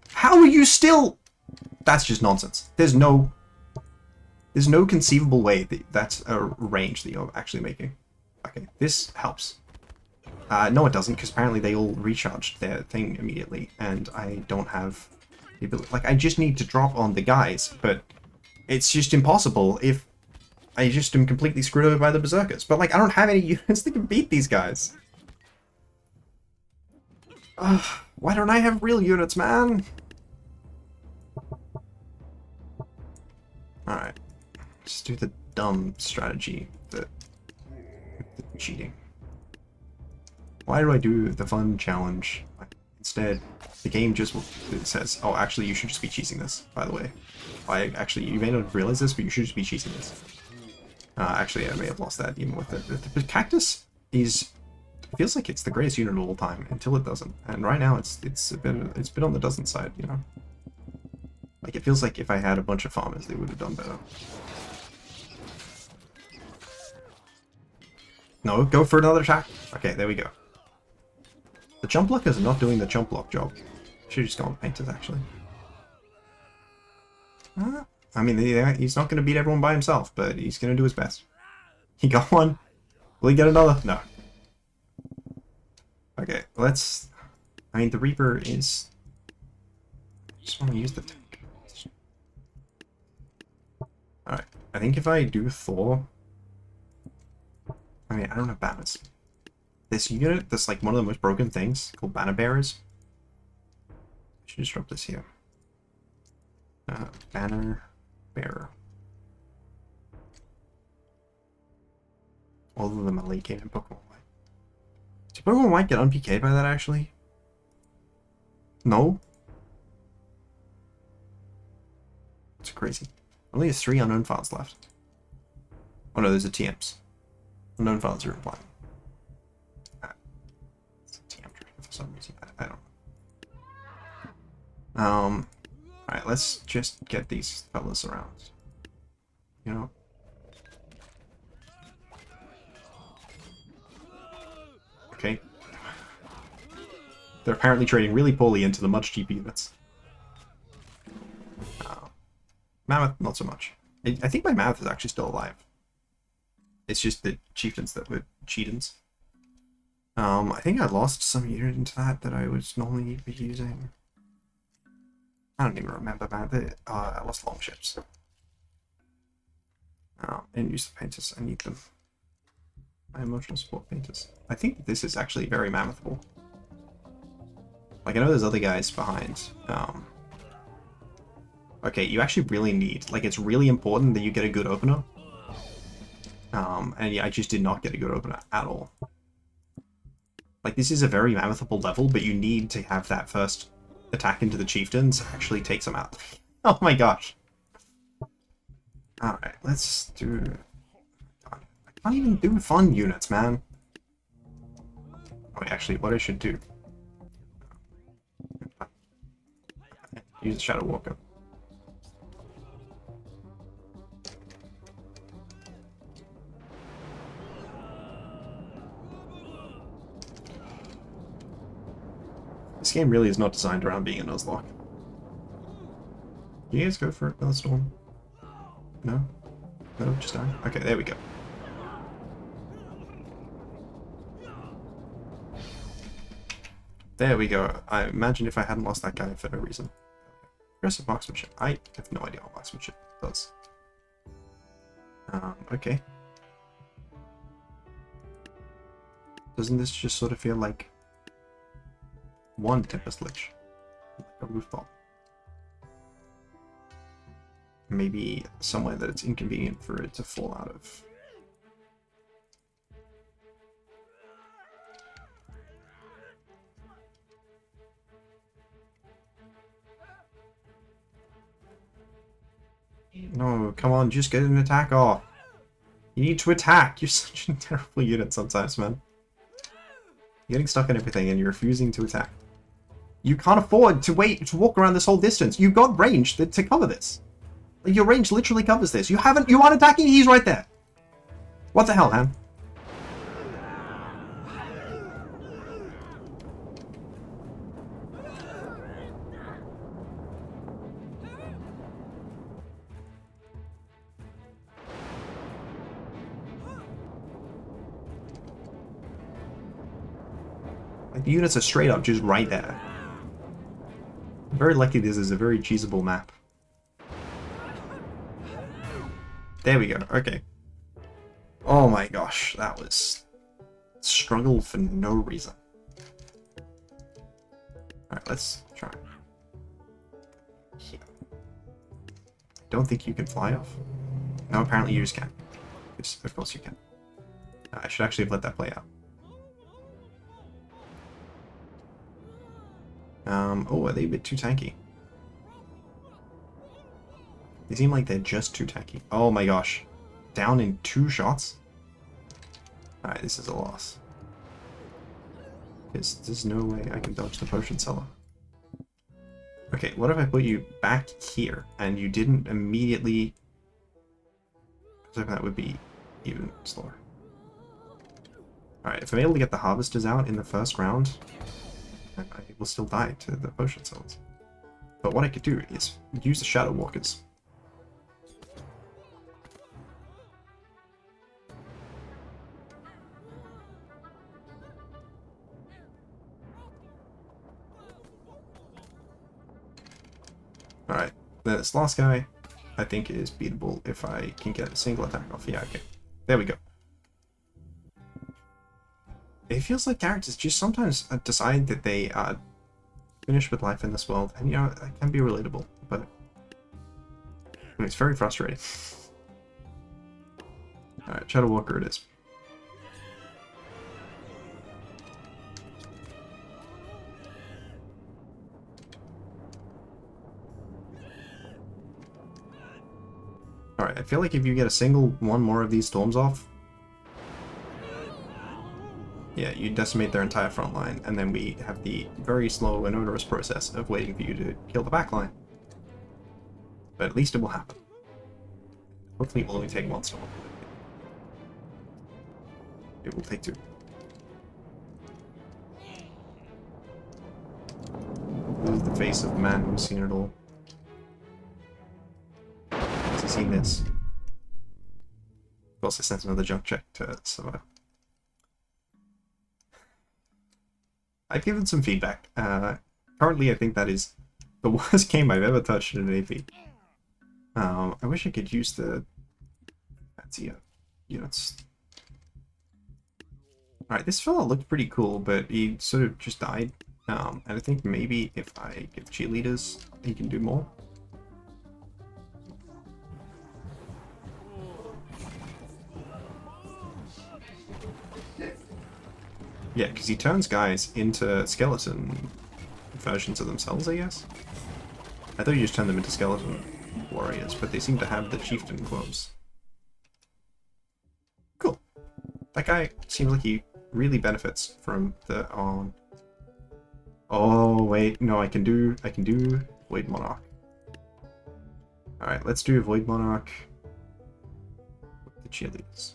S1: How are you still? That's just nonsense. There's no conceivable way that that's a range that you're actually making. Okay, this helps. No, it doesn't, because apparently they all recharged their thing immediately, and I don't have the ability. Like, I just need to drop on the guys, but it's just impossible if I just am completely screwed over by the berserkers. But, like, I don't have any units that can beat these guys. Why don't I have real units, man? Alright. Just do the dumb strategy, the cheating. Why do I do the fun challenge? Instead, the game just says, oh, actually, you should just be cheesing this, by the way. Actually, you may not have realized this, but you should just be cheesing this. Actually, I may have lost that even with it. The cactus feels like it's the greatest unit of all time until it doesn't. And right now, it's been on the doesn't side, you know? Like, it feels like if I had a bunch of farmers, they would have done better. No, go for another attack. Okay, there we go. The jump blockers are not doing the jump block job. Should have just gone with painters, actually. I mean, he's not going to beat everyone by himself, but he's going to do his best. He got one. Will he get another? No. Okay, let's... I mean, the Reaper is... I just want to use the tank. Alright, I think if I do Thor... I mean, I don't have banners. This unit, that's like one of the most broken things, called banner bearers. I should just drop this here. Banner bearer. All of them are late game in Pokemon White. Did Pokemon White get un-PK'd by that, actually? No? It's crazy. Only has 3 unknown files left. Oh no, there's a TMs. Unknown files are implying. It's a TM for some reason. I don't know. Alright, let's just get these fellas around. You know? Okay. They're apparently trading really poorly into the much cheap units. Mammoth, not so much. I think my Mammoth is actually still alive. It's just the chieftains that were cheatins. I think I lost some unit into that I would normally be using. I don't even remember, man. I lost long ships. I didn't use the painters. I need them. My emotional support painters. I think this is actually very mammothable. Like, I know there's other guys behind. Okay, you actually really need... Like, it's really important that you get a good opener. And yeah, I just did not get a good opener at all. Like, this is a very mammothable level, but you need to have that first attack into the chieftains actually takes them out. Oh my gosh. Alright, let's do... I can't even do fun units, man. Oh, wait, actually, what I should do... Use the Shadow Walker. This game really is not designed around being a Nuzlocke. You guys go for another storm? No? No? Just die? Okay, there we go. There we go. I imagine if I hadn't lost that guy for no reason. Aggressive marksmanship. I have no idea what marksmanship does. Okay. Doesn't this just sort of feel like one Tempest Lich? Like a rooftop. Maybe somewhere that it's inconvenient for it to fall out of. No, come on, just get an attack off. You need to attack. You're such a terrible unit sometimes, man. You're getting stuck on everything and you're refusing to attack. You can't afford to wait to walk around this whole distance. You've got range to cover this. Like, your range literally covers this. You aren't attacking, he's right there. What the hell, man? Like, the units are straight up just right there. I'm very lucky this is a very cheesable map. There we go, okay. Oh my gosh, that was struggle for no reason. Alright, let's try. Yeah. Don't think you can fly off. No, apparently you just can. Yes, of course you can. I should actually have let that play out. Oh, are they a bit too tanky? They seem like they're just too tanky. Oh my gosh. Down in 2 shots? Alright, this is a loss. Because there's no way I can dodge the potion seller. Okay, what if I put you back here and you didn't immediately... I was hoping that would be even slower. Alright, if I'm able to get the harvesters out in the first round, I will still die to the potion sellers. But what I could do is use the shadow walkers. Alright, this last guy I think is beatable if I can get a single attack off. Yeah, okay. There we go. It feels like characters just sometimes decide that they are finished with life in this world, and you know, it can be relatable, but it's very frustrating. Alright, Shadow Walker it is. Alright, I feel like if you get a single one more of these storms off, yeah, you decimate their entire front line, and then we have the very slow and onerous process of waiting for you to kill the back line. But at least it will happen. Hopefully it will only take 1 storm. It will take 2. This is the face of the man who's seen it all. Has he seen this? Of course, I sent another junk check to survive. I've given some feedback. Currently, I think that is the worst game I've ever touched in an AP. I wish I could use the fancy units. Alright, this fella looked pretty cool, but he sort of just died. And I think maybe if I give cheerleaders, he can do more. Yeah, because he turns guys into skeleton versions of themselves, I guess. I thought you just turned them into skeleton warriors, but they seem to have the chieftain clothes. Cool. That guy seems like he really benefits from the Oh wait, no, I can do Void Monarch. Alright, let's do Void Monarch with the cheerleaders.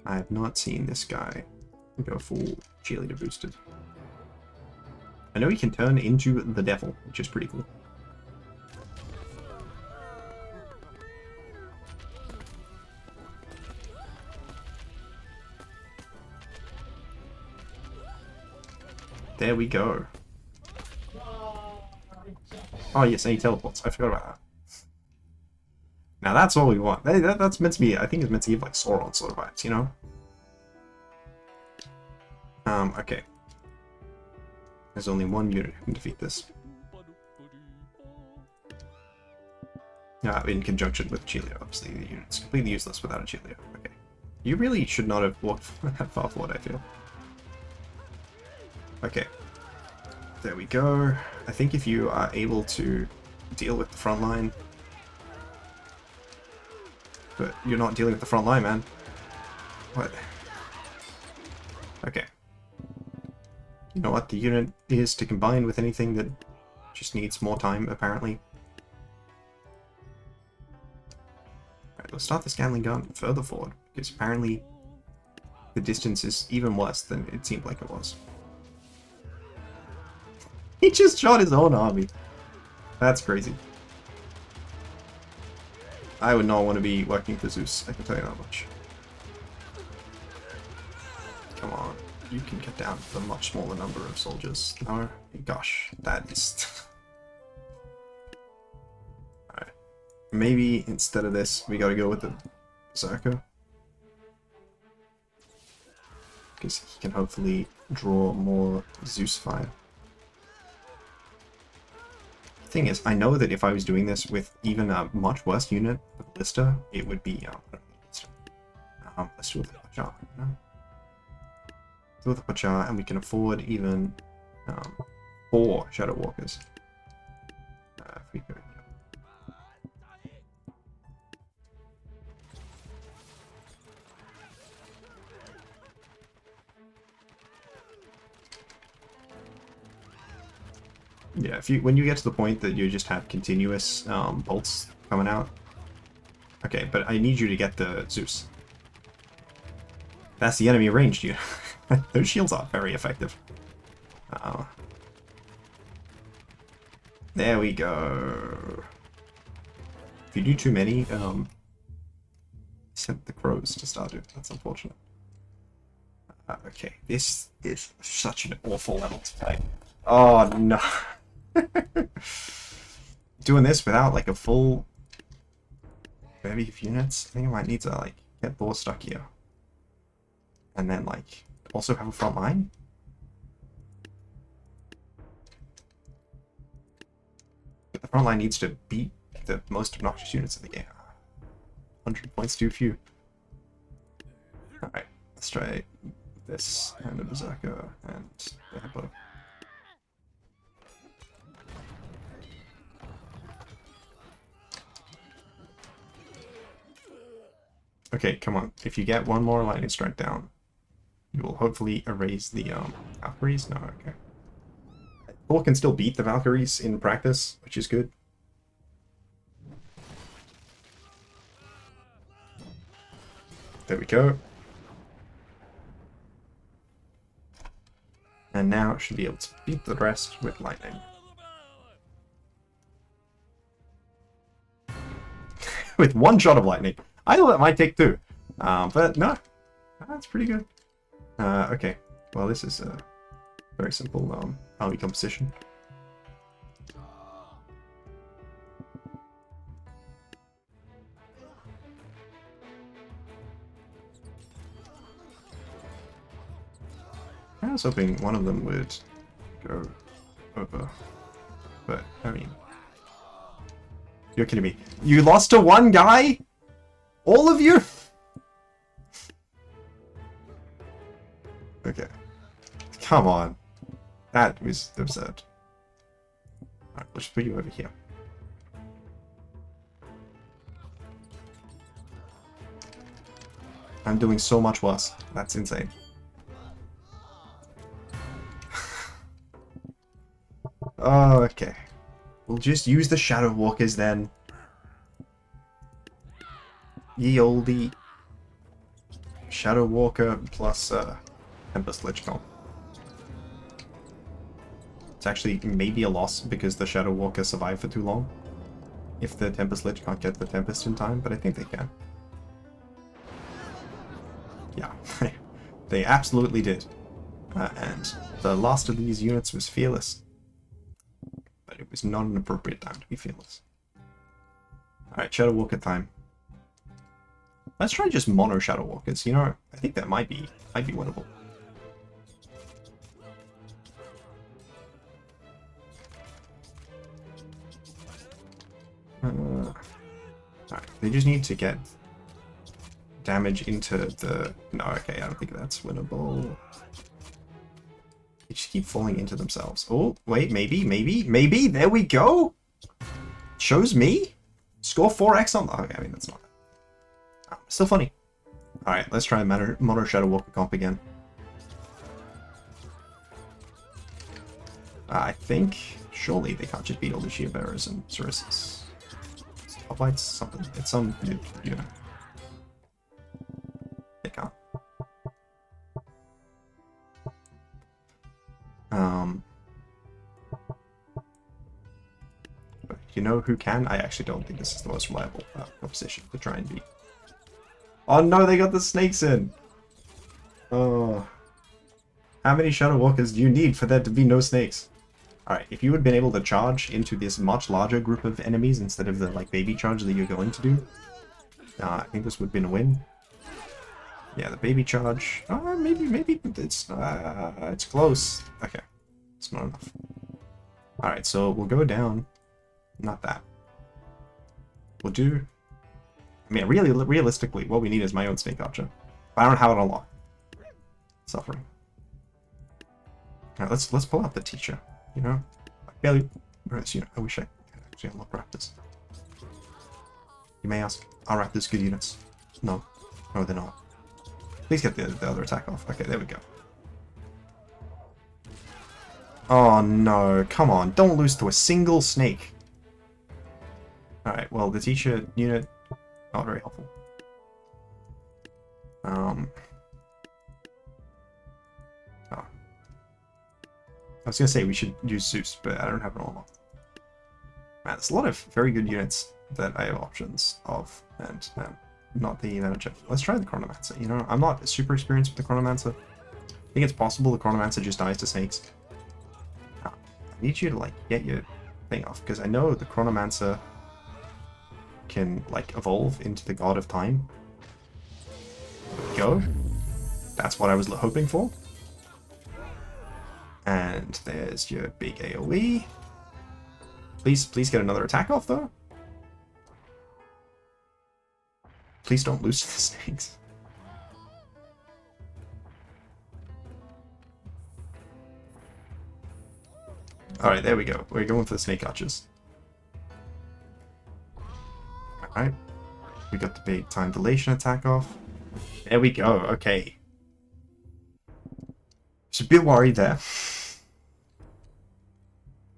S1: I have not seen this guy go full cheerleader boosted. I know he can turn into the devil, which is pretty cool. There we go. Oh yes, and he teleports. I forgot about that. Now that's what we want. That's meant to be, I think it's meant to give like Sauron sort of vibes, you know? Okay. There's only one unit who can defeat this. In conjunction with Cheelio, obviously the unit's completely useless without a Cheelio. Okay. You really should not have walked that far forward, I feel. Okay. There we go. I think if you are able to deal with the front line... But you're not dealing with the front line, man. What? Okay. You know what the unit is to combine with anything that just needs more time, apparently. Let's start the scanning gun further forward, because apparently the distance is even worse than it seemed like it was. He just shot his own army. That's crazy. I would not want to be working for Zeus, I can tell you that much. Come on, you can get down to a much smaller number of soldiers. No, gosh, that is... Alright, maybe instead of this, we gotta go with the Berserker. Because he can hopefully draw more Zeus fire. Thing is, I know that if I was doing this with even a much worse unit, the Ballista, it would be, let's do it with the Pachar, you know? Do it with the Pachar, and we can afford even 4 Shadow Walkers. If we go, yeah, when you get to the point that you just have continuous bolts coming out. Okay, but I need you to get the Zeus. That's the enemy ranged unit. Those shields are very effective. There we go. If you do too many, send the crows to start it. That's unfortunate. Okay, this is such an awful level to play. Oh no. Doing this without like a full bevy of units, I think I might need to like get Thor stuck here. And then like also have a front line. But the front line needs to beat the most obnoxious units in the game. 100 points too few. Alright, let's try this and a Berserker and the Headbutter. Okay, come on. If you get one more lightning strike down, you will hopefully erase the Valkyries. No, okay. Thor can still beat the Valkyries in practice, which is good. There we go. And now it should be able to beat the rest with lightning. With one shot of lightning. I thought that might take 2, but no, that's pretty good. Okay, well this is a very simple army composition. I was hoping one of them would go over, but I mean, you're kidding me. You lost to one guy? All of you? Okay. Come on. That was absurd. Alright, let's put you over here. I'm doing so much worse. That's insane. Oh, okay. We'll just use the Shadow Walkers then. Ye olde Shadow Walker plus Tempest Lichcom. It's actually maybe a loss because the Shadow Walker survived for too long. If the Tempest Lich can't get the Tempest in time, but I think they can. Yeah, they absolutely did. And the last of these units was Fearless. But it was not an appropriate time to be Fearless. Alright, Shadow Walker time. Let's try just mono Shadow Walkers, you know, I think that might be winnable. Alright, they just need to get damage into the... No, okay, I don't think that's winnable. They just keep falling into themselves. Oh, wait, maybe, there we go! Shows me? Score 4x on... Okay, I mean, that's not... Still funny. Alright, let's try Mono Shadow Walker comp again. I think, surely they can't just beat all the Sheer Bearers and Ceresis. Hoplites? Something. It's some, you know. But you know who can? I actually don't think this is the most reliable proposition to try and beat. Oh no, they got the snakes in! Oh. How many Shadow Walkers do you need for there to be no snakes? Alright, if you had been able to charge into this much larger group of enemies instead of the like baby charge that you're going to do, I think this would have been a win. Yeah, the baby charge. Maybe it's close. Okay, it's not enough. All right, so we'll go down. Not that. We'll do. I mean, really, realistically, what we need is my own snake archer. But I don't have it unlocked. Suffering. All right, let's pull out the teacher. You know, I barely. You know, I wish I could actually unlock raptors. You may ask, are raptors good units? No, no, they're not. Please get the other attack off. Okay, there we go. Oh no, come on, don't lose to a single snake. Alright, well, the teacher unit, not very helpful. Oh. I was gonna say we should use Zeus, but I don't have it all. Man, there's a lot of very good units that I have options of, and not the manager. Let's try the Chronomancer. You know, I'm not super experienced with the Chronomancer. I think it's possible the Chronomancer just dies to snakes. I need you to like get your thing off, because I know the Chronomancer can like evolve into the God of Time. There we go. That's what I was hoping for. And there's your big AoE. Please get another attack off though. Please don't lose to the snakes. Alright, there we go. We're going for the snake archers. Alright. We got the big time dilation attack off. There we go. Okay. Just a bit worried there.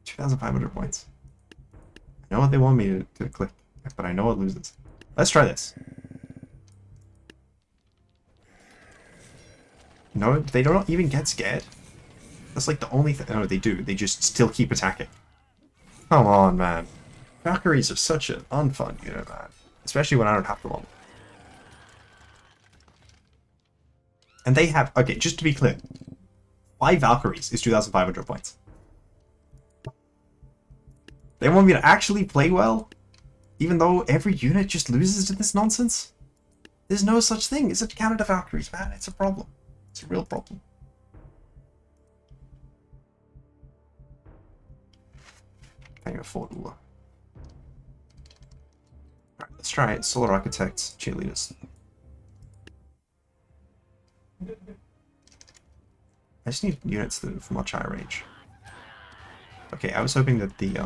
S1: 2,500 points. I know what they want me to click, but I know it loses. Let's try this. No, they don't even get scared. That's like the only thing. No, they do. They just still keep attacking. Come on, man. Valkyries are such an unfun unit, man. Especially when I don't have them on. And they have... Okay, just to be clear. 5 Valkyries is 2,500 points. They want me to actually play well? Even though every unit just loses to this nonsense? There's no such thing. It's a counter to Valkyries, man. It's a problem. It's a real problem. Can't even afford Ula. Alright, let's try it. Solar Architects, Cheerleaders. I just need units that have much higher range. Okay, I was hoping that the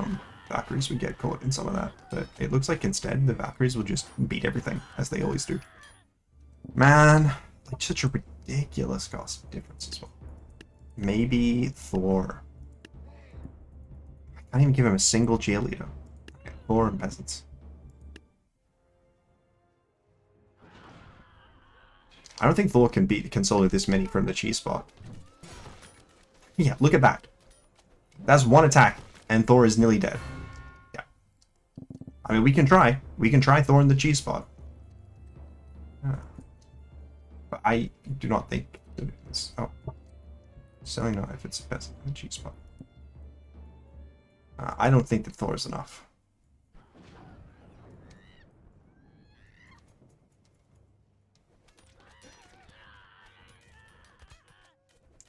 S1: Valkyries would get caught in some of that, but it looks like instead the Valkyries will just beat everything, as they always do. Man, like such a ridiculous cost difference as well. Maybe Thor. I can't even give him a single cheerleader. Okay, Thor and peasants. I don't think Thor can solo this many from the cheese spot. Yeah, look at that. That's one attack, and Thor is nearly dead. Yeah. I mean, we can try. We can try Thor in the cheese spot. But I do not think that it is. Oh. Selling not if it's a peasant in the cheese spot. I don't think that Thor is enough.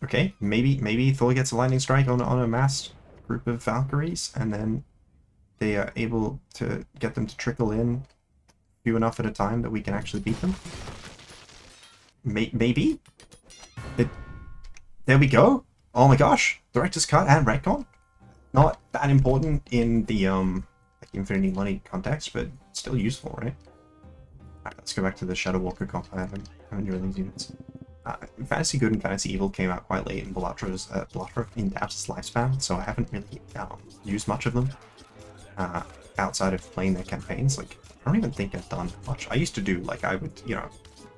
S1: Okay, maybe Thor gets a lightning strike on a massed group of Valkyries, and then they are able to get them to trickle in few enough at a time that we can actually beat them. Maybe? There we go. Oh my gosh, Director's Cut and Retcon. Not that important in the like Infinity Money context, but still useful, right? Alright, let's go back to the Shadow Walker comp. I haven't doing these units. Fantasy Good and Fantasy Evil came out quite late in Bellatra's in Dabs' lifespan, so I haven't really used much of them outside of playing their campaigns. Like, I don't even think I've done much. I used to do, like, I would, you know,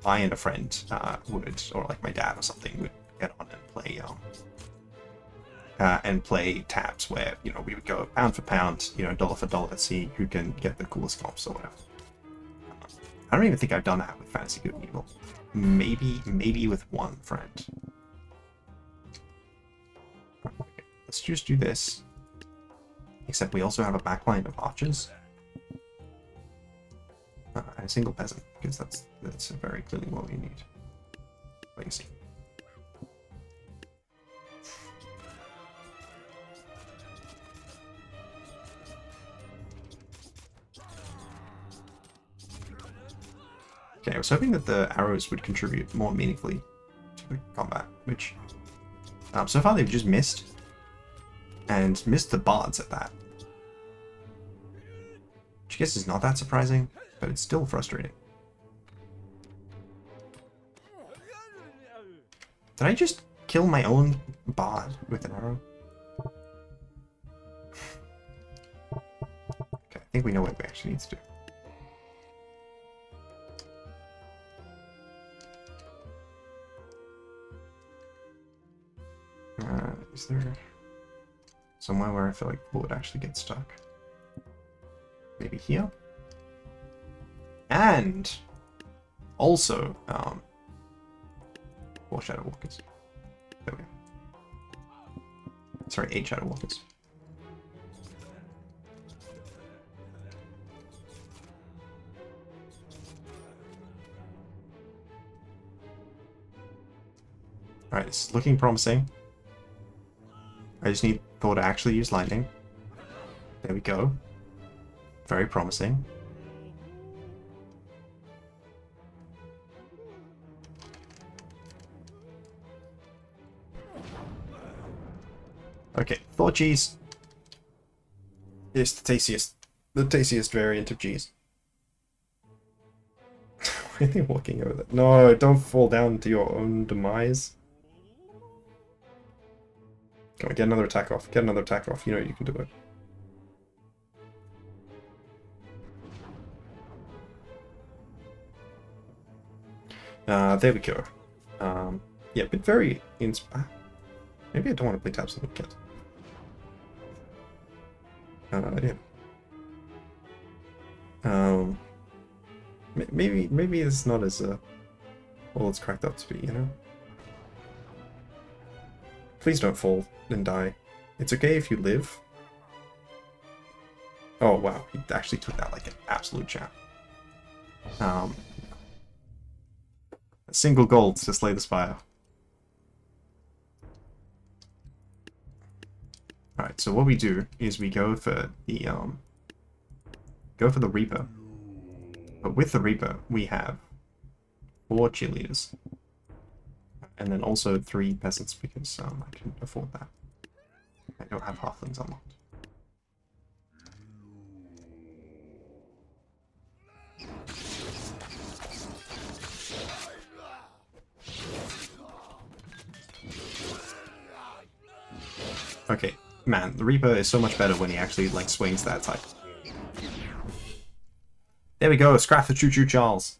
S1: I and a friend would, or like my dad or something, would get on and play and play tabs where, you know, we would go pound for pound, you know, dollar for dollar, see who can get the coolest comps or whatever. I don't even think I've done that with Fantasy Good and Evil. Maybe with one friend. Okay, let's just do this. Except we also have a backline of archers. And a single peasant, because that's very clearly what we need. Lazy. Okay, I was hoping that the arrows would contribute more meaningfully to the combat, which so far they've just missed. And missed the bards at that. Which I guess is not that surprising, but it's still frustrating. Did I just kill my own bard with an arrow? Okay, I think we know what we actually need to do. Is there somewhere where I feel like people would actually get stuck? Maybe here? And also, 4 Shadow Walkers. There we go. Sorry, 8 Shadow Walkers. Alright, it's looking promising. I just need Thor to actually use lightning. There we go. Very promising. Okay, Thor cheese is the tastiest variant of cheese. Why are they walking over there? No, don't fall down to your own demise. Come on, get another attack off. Get another attack off. You know you can do it. There we go. Yeah, but very inspired. Maybe I don't want to play tabs on the weekend. Yeah. Maybe it's not as well it's cracked up to be, you know? Please don't fall and die. It's okay if you live. Oh wow, he actually took that like an absolute champ. A single gold to slay the spire. Alright, so what we do is we go for the Reaper. But with the Reaper we have 4 cheerleaders. And then also 3 peasants because I can afford that. I don't have halflings unlocked. Okay, man, the Reaper is so much better when he actually like swings that type. There we go, scrap the Choo-Choo Charles.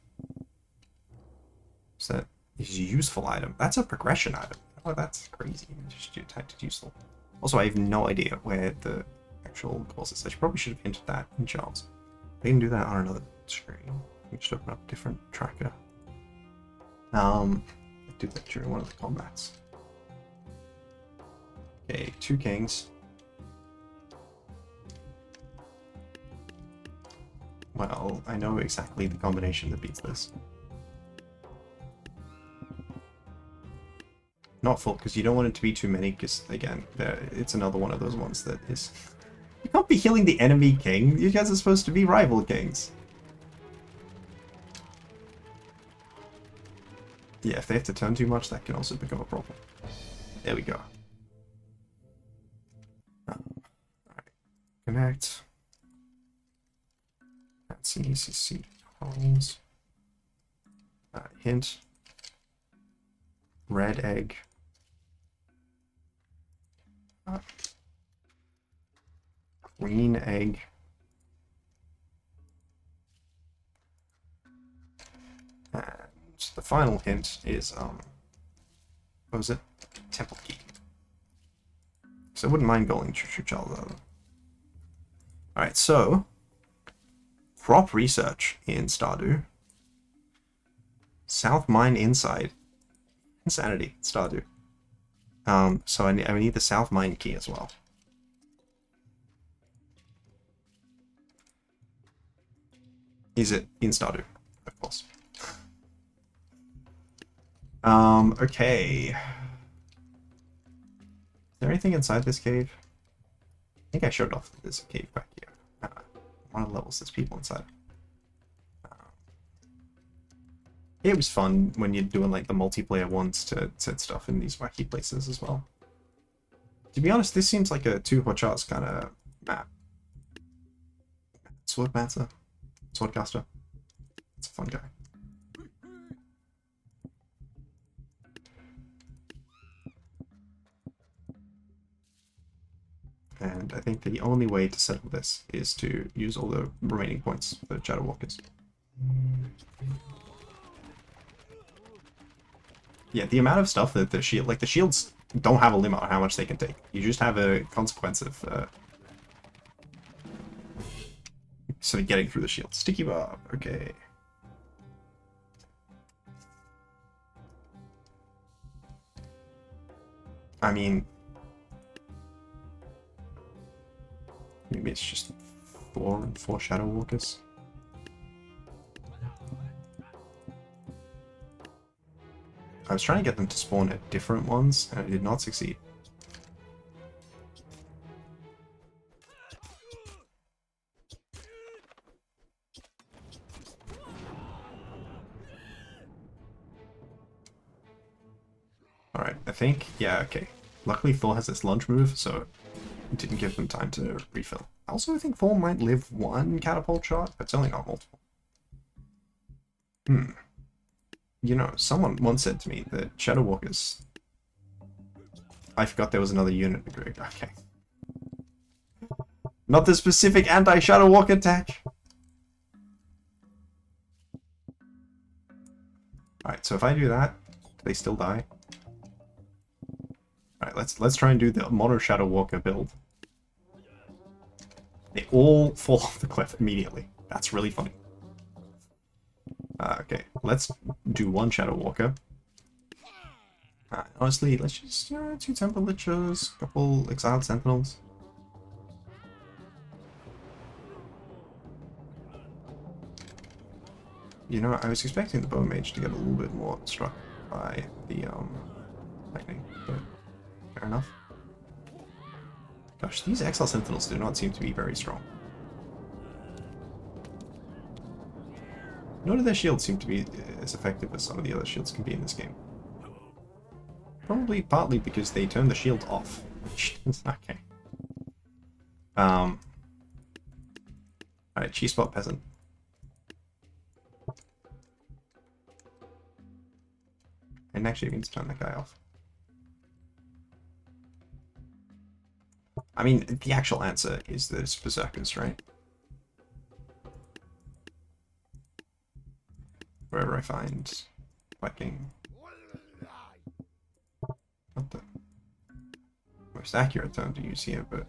S1: So that is a useful item. That's a progression item. Oh, that's crazy. Just attacked it useful. Also, I have no idea where the actual course is. I probably should have hinted that in Charles. I can do that on another screen. We should open up a different tracker. Do that during one of the combats. Okay, 2 kings. Well, I know exactly the combination that beats this. Not full, because you don't want it to be too many, because, again, it's another one of those ones that is... You can't be healing the enemy king. You guys are supposed to be rival kings. Yeah, if they have to turn too much, that can also become a problem. There we go. Alright. Connect. That's an ECC. Holes. Hint. Red egg. Green egg. And the final hint is, what was it? Temple key. So I wouldn't mind going Choo Child though. Alright, so crop research in Stardew. South Mine Inside. Insanity, Stardew. So I need the South Mine key as well. Is it in Stardew? Of course. Okay. Is there anything inside this cave? I think I showed off that there's a cave back here. One of the levels, there's people inside. It was fun when you're doing like the multiplayer ones to set stuff in these wacky places as well. To be honest, this seems like a 2 hotshots kind of map. Swordmancer? Swordcaster? It's a fun guy. And I think the only way to settle this is to use all the remaining points for Shadow Walkers. Yeah, the amount of stuff that the shield, like the shields don't have a limit on how much they can take. You just have a consequence of sort of getting through the shield. Sticky Bob, okay. I mean, maybe it's just 4 Shadow Walkers. I was trying to get them to spawn at different ones, and I did not succeed. Alright, I think, yeah, okay. Luckily Thor has this lunge move, so it didn't give them time to refill. I also think Thor might live 1 catapult shot, but certainly not multiple. You know, someone once said to me that Shadow Walkers... I forgot there was another unit. Okay. Not the specific anti-Shadow Walker tech! Alright, so if I do that, they still die. Alright, let's try and do the Mono Shadow Walker build. They all fall off the cliff immediately. That's really funny. Okay, let's do 1 Shadow Walker. Honestly, let's just, 2 Temple Lichers, couple Exiled Sentinels. You know, I was expecting the Bone Mage to get a little bit more struck by the, lightning, but fair enough. Gosh, these Exiled Sentinels do not seem to be very strong. None of their shields seem to be as effective as some of the other shields can be in this game. Probably partly because they turn the shield off. Okay. Alright, Cheese Spot Peasant. I didn't actually mean to turn that guy off. I mean, the actual answer is that it's Berserkers, right? Wherever I find Viking. Not the most accurate term to use here, but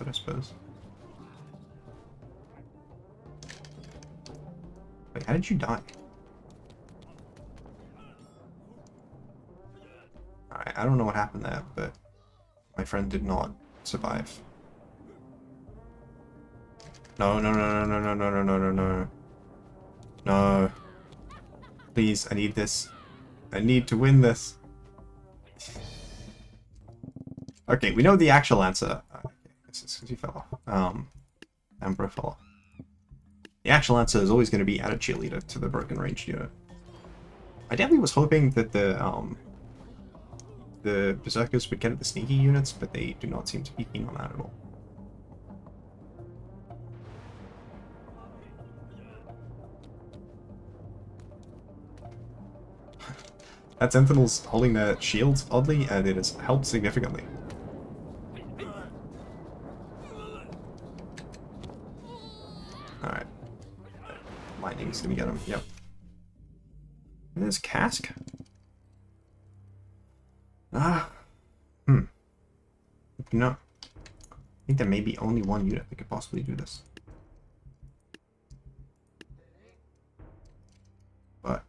S1: I suppose. Wait, how did you die? Alright, I don't know what happened there, but my friend did not survive. No, no, no, no, no, no, no, no, no, no. No. Please, I need this. I need to win this. Okay, we know the actual answer. Okay, this is because he fell off. Emperor fell off. The actual answer is always going to be add a cheerleader to the broken ranged unit. I definitely was hoping that the Berserkers would get at the sneaky units, but they do not seem to be keen on that at all. That Sentinel's holding their shields, oddly, and it has helped significantly. Alright. Lightning's gonna get him, yep. There's Cask. Ah. No. I think there may be only one unit that could possibly do this. But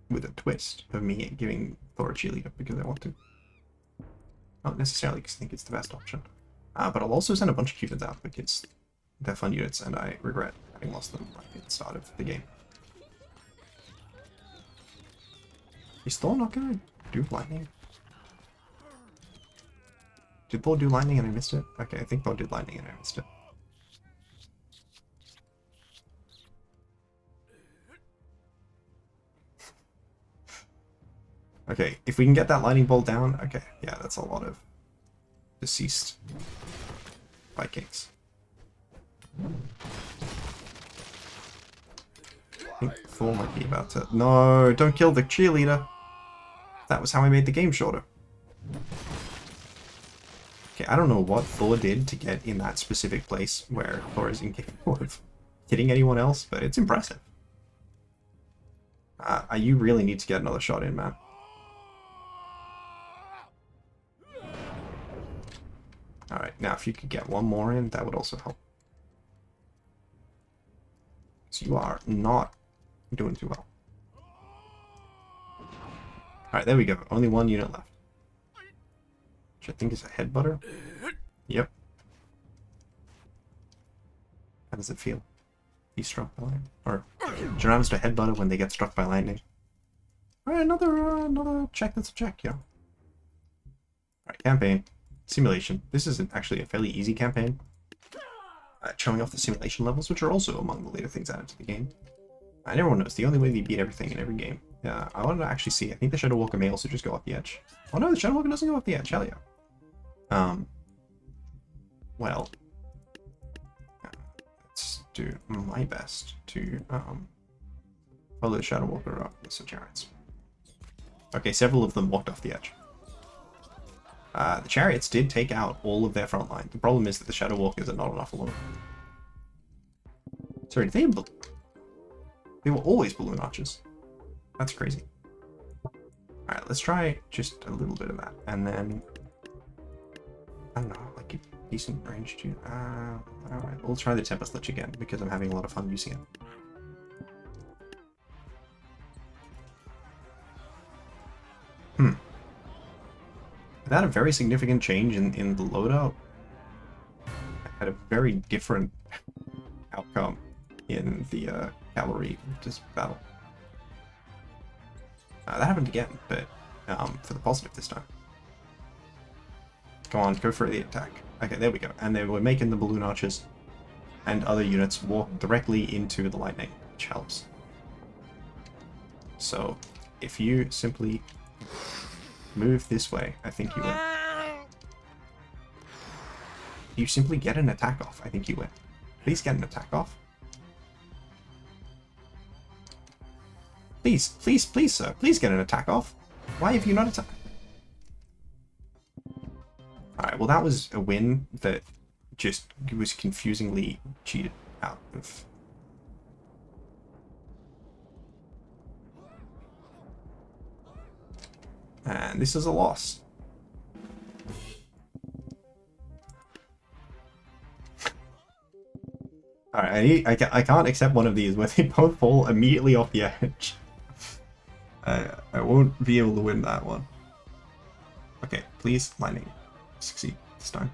S1: with a twist of me giving Thor a cheerleader because I want to. Not necessarily because I think it's the best option. But I'll also send a bunch of Cupids out because they're fun units and I regret having lost them right at the start of the game. Is Thor not gonna do lightning? Did Thor do lightning and I missed it? Okay, I think Thor did lightning and I missed it. Okay, if we can get that lightning bolt down, okay, yeah, that's a lot of deceased Vikings. I think Thor might be about to... No, don't kill the cheerleader! That was how I made the game shorter. Okay, I don't know what Thor did to get in that specific place where Thor is incapable of hitting anyone else, but it's impressive. You really need to get another shot in, man. Alright, now if you could get one more in, that would also help. So you are not doing too well. Alright, there we go. Only one unit left. Which I think is a headbutter. Yep. How does it feel? Be struck by lightning? Or Jaramas to headbutter when they get struck by lightning. Alright, another check that's a check, yeah. Alright, campaign. Simulation. This is actually a fairly easy campaign. Showing off the simulation levels, which are also among the later things added to the game. And everyone knows the only way they beat everything in every game. Yeah, I wanted to actually see. I think the Shadow Walker may also just go off the edge. Oh no, the Shadow Walker doesn't go off the edge. Hell yeah. Well, let's do my best to follow the Shadow Walker up with some chariots. Okay, several of them walked off the edge. The chariots did take out all of their front line. The problem is that the Shadow Walkers are not enough alone. Sorry, they were always balloon archers. That's crazy. Alright, let's try just a little bit of that. And then, I don't know, like a decent range to... Alright, we'll try the Tempest Lich again because I'm having a lot of fun using it. That a very significant change in the loadout. I had a very different outcome in the cavalry battle. That happened again, but for the positive this time. Go on, go for the attack. Okay, there we go. And they were making the balloon archers and other units walk directly into the lightning, which helps. So, if you simply move this way, I think you win. You simply get an attack off, I think you win. Please get an attack off. Please, please, please, sir. Please get an attack off. Why have you not attacked? Alright, well that was a win that just was confusingly cheated out of. And this is a loss. Alright, I can't accept one of these where they both fall immediately off the edge. I won't be able to win that one. Okay, please, lightning. Succeed this time.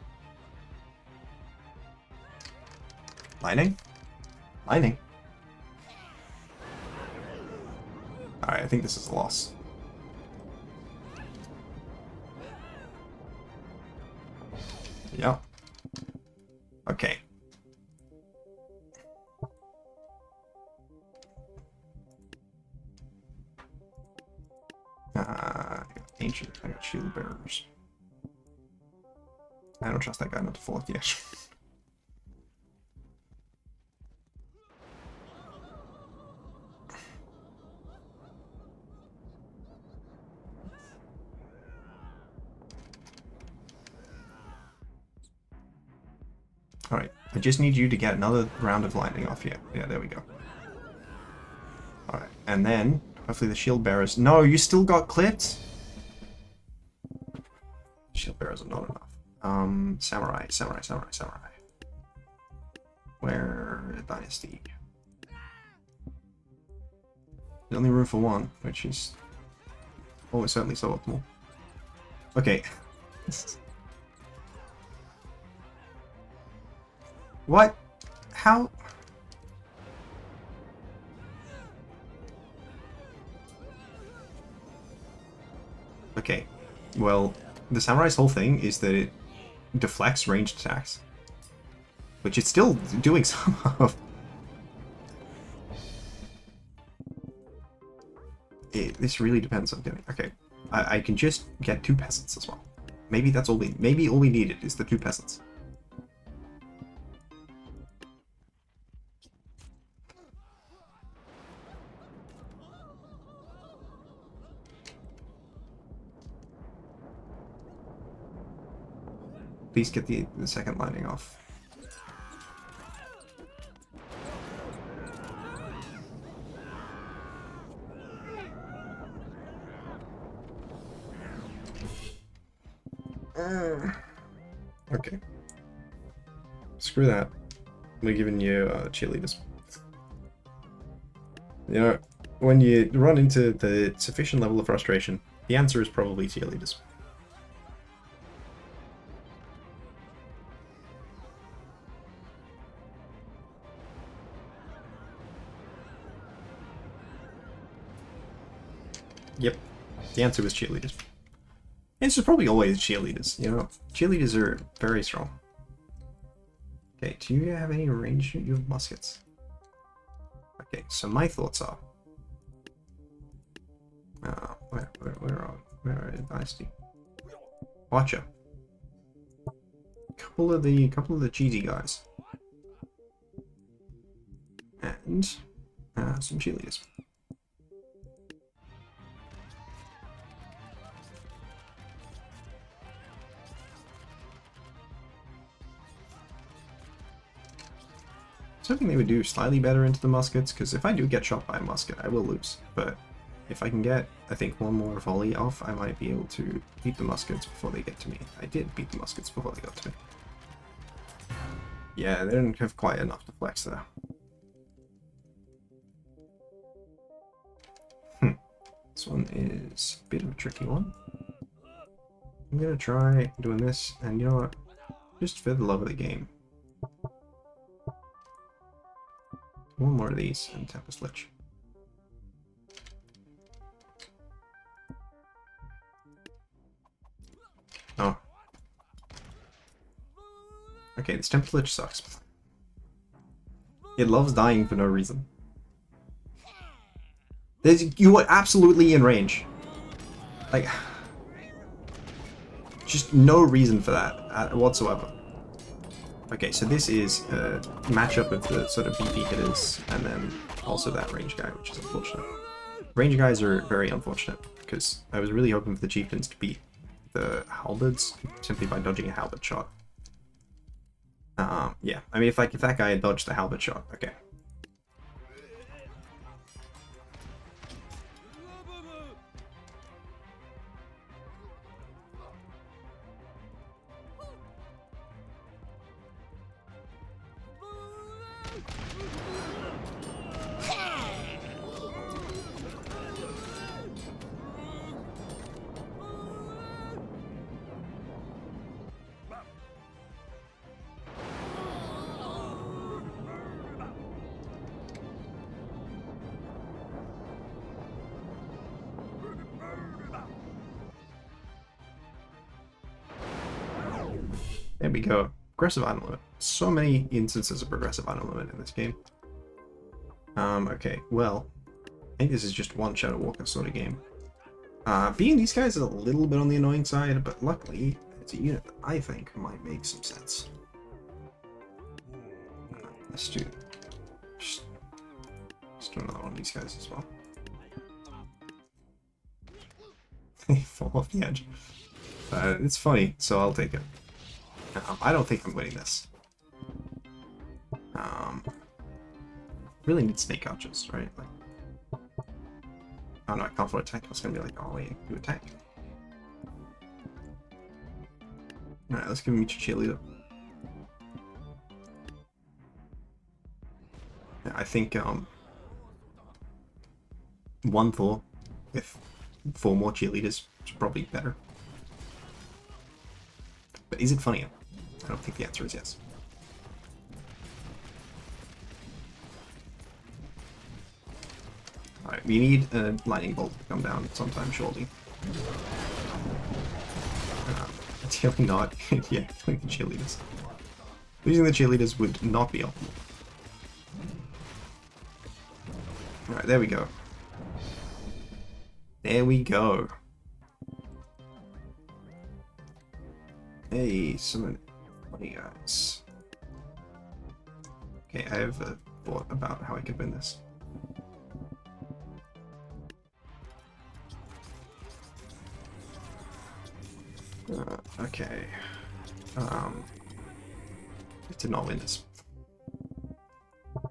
S1: Lightning? Lightning. Alright, I think this is a loss. Yep. Okay. Ancient. I got shield bearers. I don't trust that guy not to fall off the edge. Alright, I just need you to get another round of lightning off here. Yeah, there we go. Alright, and then, hopefully the shield bearers... No, you still got clipped? Shield bearers are not enough. Samurai. Where dynasty? There's only room for one, which is almost certainly suboptimal. Okay. What? How? Okay. Well, the samurai's whole thing is that it deflects ranged attacks, which it's still doing some of. This really depends on getting. Okay, I can just get 2 peasants as well. Maybe that's all we. Maybe all we needed is the 2 peasants. Please get the second lining off. Okay. Screw that. We're giving you cheerleaders. You know, when you run into the sufficient level of frustration, the answer is probably cheerleaders. Yep, the answer was cheerleaders. It's probably always cheerleaders, you know. Cheerleaders are very strong. Okay, do you have any range? You have muskets. Okay, so my thoughts are... where are Dynasty? Watcha. Couple of the cheesy guys. And some cheerleaders. I was hoping they would do slightly better into the muskets, because if I do get shot by a musket, I will lose. But if I can get, I think, one more volley off, I might be able to beat the muskets before they get to me. I did beat the muskets before they got to me. Yeah, they didn't have quite enough to flex there. This one is a bit of a tricky one. I'm gonna try doing this, and you know what? Just for the love of the game. One more of these and Tempest Lich. Oh. Okay, this Tempest Lich sucks. It loves dying for no reason. You are absolutely in range. Like, just no reason for that whatsoever. Okay, so this is a matchup of the sort of BP hitters, and then also that range guy, which is unfortunate. Range guys are very unfortunate, because I was really hoping for the chieftains to beat the halberds simply by dodging a halberd shot. Yeah, I mean, if that guy had dodged the halberd shot, okay. There we go. Progressive item limit. So many instances of progressive item limit in this game. Okay, well, I think this is just one Shadow Walker sort of game. Being these guys is a little bit on the annoying side, but luckily, it's a unit that I think might make some sense. Let's do just another one of these guys as well. Fall off the edge. It's funny, so I'll take it. I don't think I'm winning this. Really need snake archers, right? Like, oh no, I can't afford attack. I was gonna be like, oh wait, do attack. Alright, let's give him each a cheerleader. Yeah, I think one Thor with 4 more cheerleaders is probably better. But is it funnier? I don't think the answer is yes. Alright, we need a lightning bolt to come down sometime shortly. Definitely not. Yeah, killing the cheerleaders. Losing the cheerleaders would not be optimal. Alright, there we go. There we go. Hey, some funny guys. Okay, I have a thought about how I could win this. Okay. I did not win this.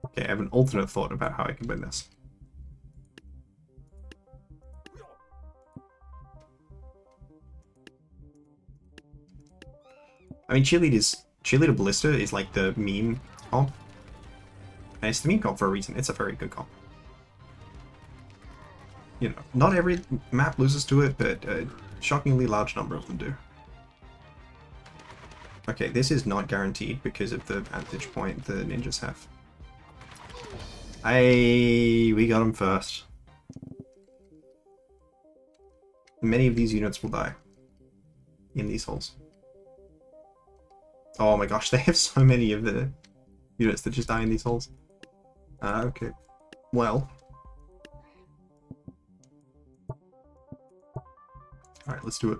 S1: Okay, I have an alternate thought about how I can win this. I mean, Cheerleader Ballista is like the meme comp. And it's the meme comp for a reason. It's a very good comp. You know, not every map loses to it, but a shockingly large number of them do. Okay, this is not guaranteed because of the vantage point the ninjas have. Hey, we got him first. Many of these units will die in these holes. Oh my gosh, they have so many of the units that just die in these holes. Okay. Well. Alright, let's do it.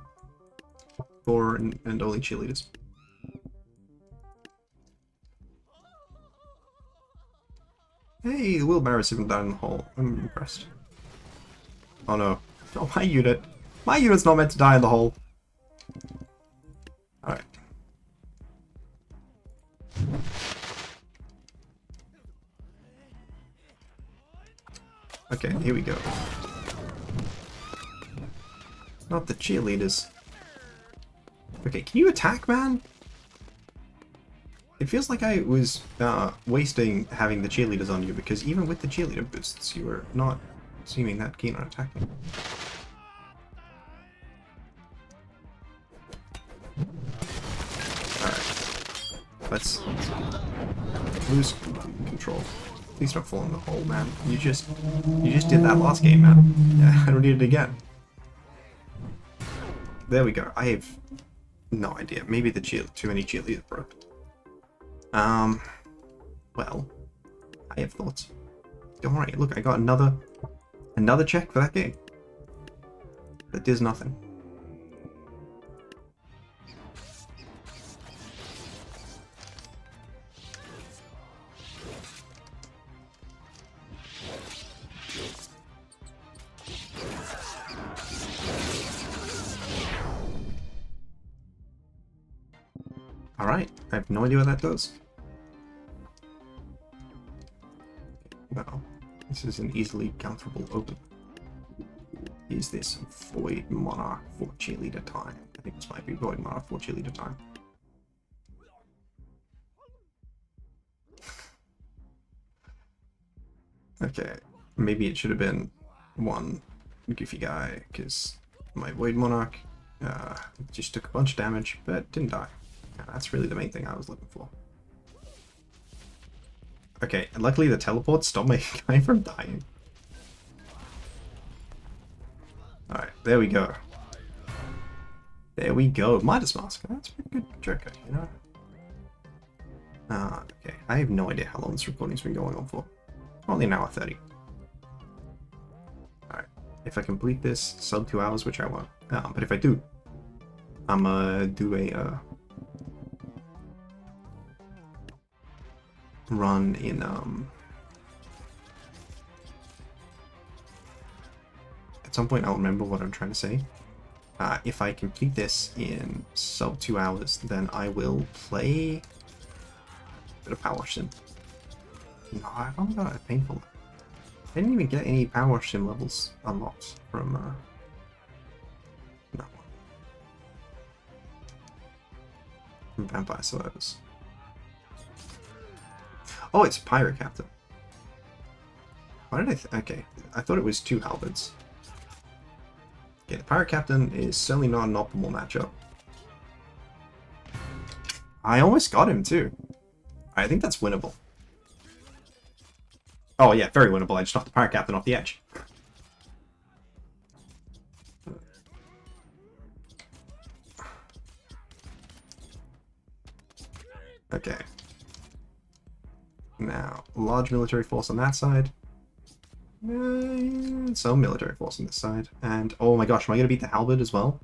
S1: Thor and only cheerleaders. Hey, the wheelbarrows haven't died in the hole. I'm impressed. Oh no. Oh, my unit. My unit's not meant to die in the hole. Alright. Okay, here we go. Not the cheerleaders. Okay, can you attack, man? It feels like I was wasting having the cheerleaders on you, because even with the cheerleader boosts, you were not seeming that keen on attacking. Alright. Let's lose control. Please don't fall in the hole, man. You just did that last game, man. Yeah, I don't need it again. There we go. I have no idea. Maybe the too many cheerleaders broke. Well, I have thoughts. Don't worry. Look, I got another check for that game. That does nothing. Alright, I have no idea what that does. Well, this is an easily counterable open. Is this Void Monarch for cheerleader time? I think this might be Void Monarch for cheerleader time. Okay, maybe it should have been one goofy guy, because my Void Monarch just took a bunch of damage, but didn't die. That's really the main thing I was looking for. Okay, and luckily the teleport stopped my guy from dying. Alright, there we go. There we go. Midas Mask. That's a pretty good Joker, you know? Okay. I have no idea how long this recording's been going on for. Only an hour 30. Alright. If I complete this sub 2 hours, which I won't. But if I do, I'm gonna do a run in at some point I'll remember what I'm trying to say. If I complete this in sub 2 hours, then I will play a bit of Power Sim. No, I've only got a painful. I didn't even get any Power Sim levels unlocked from that one. from Vampire Survivors. Oh, it's Pirate Captain. Why did I okay, I thought it was 2 halberds. Okay, the Pirate Captain is certainly not an optimal matchup. I almost got him too. I think that's winnable. Oh yeah, very winnable. I just knocked the Pirate Captain off the edge. Okay. Now, large military force on that side. Some military force on this side. And, oh my gosh, am I going to beat the halberd as well?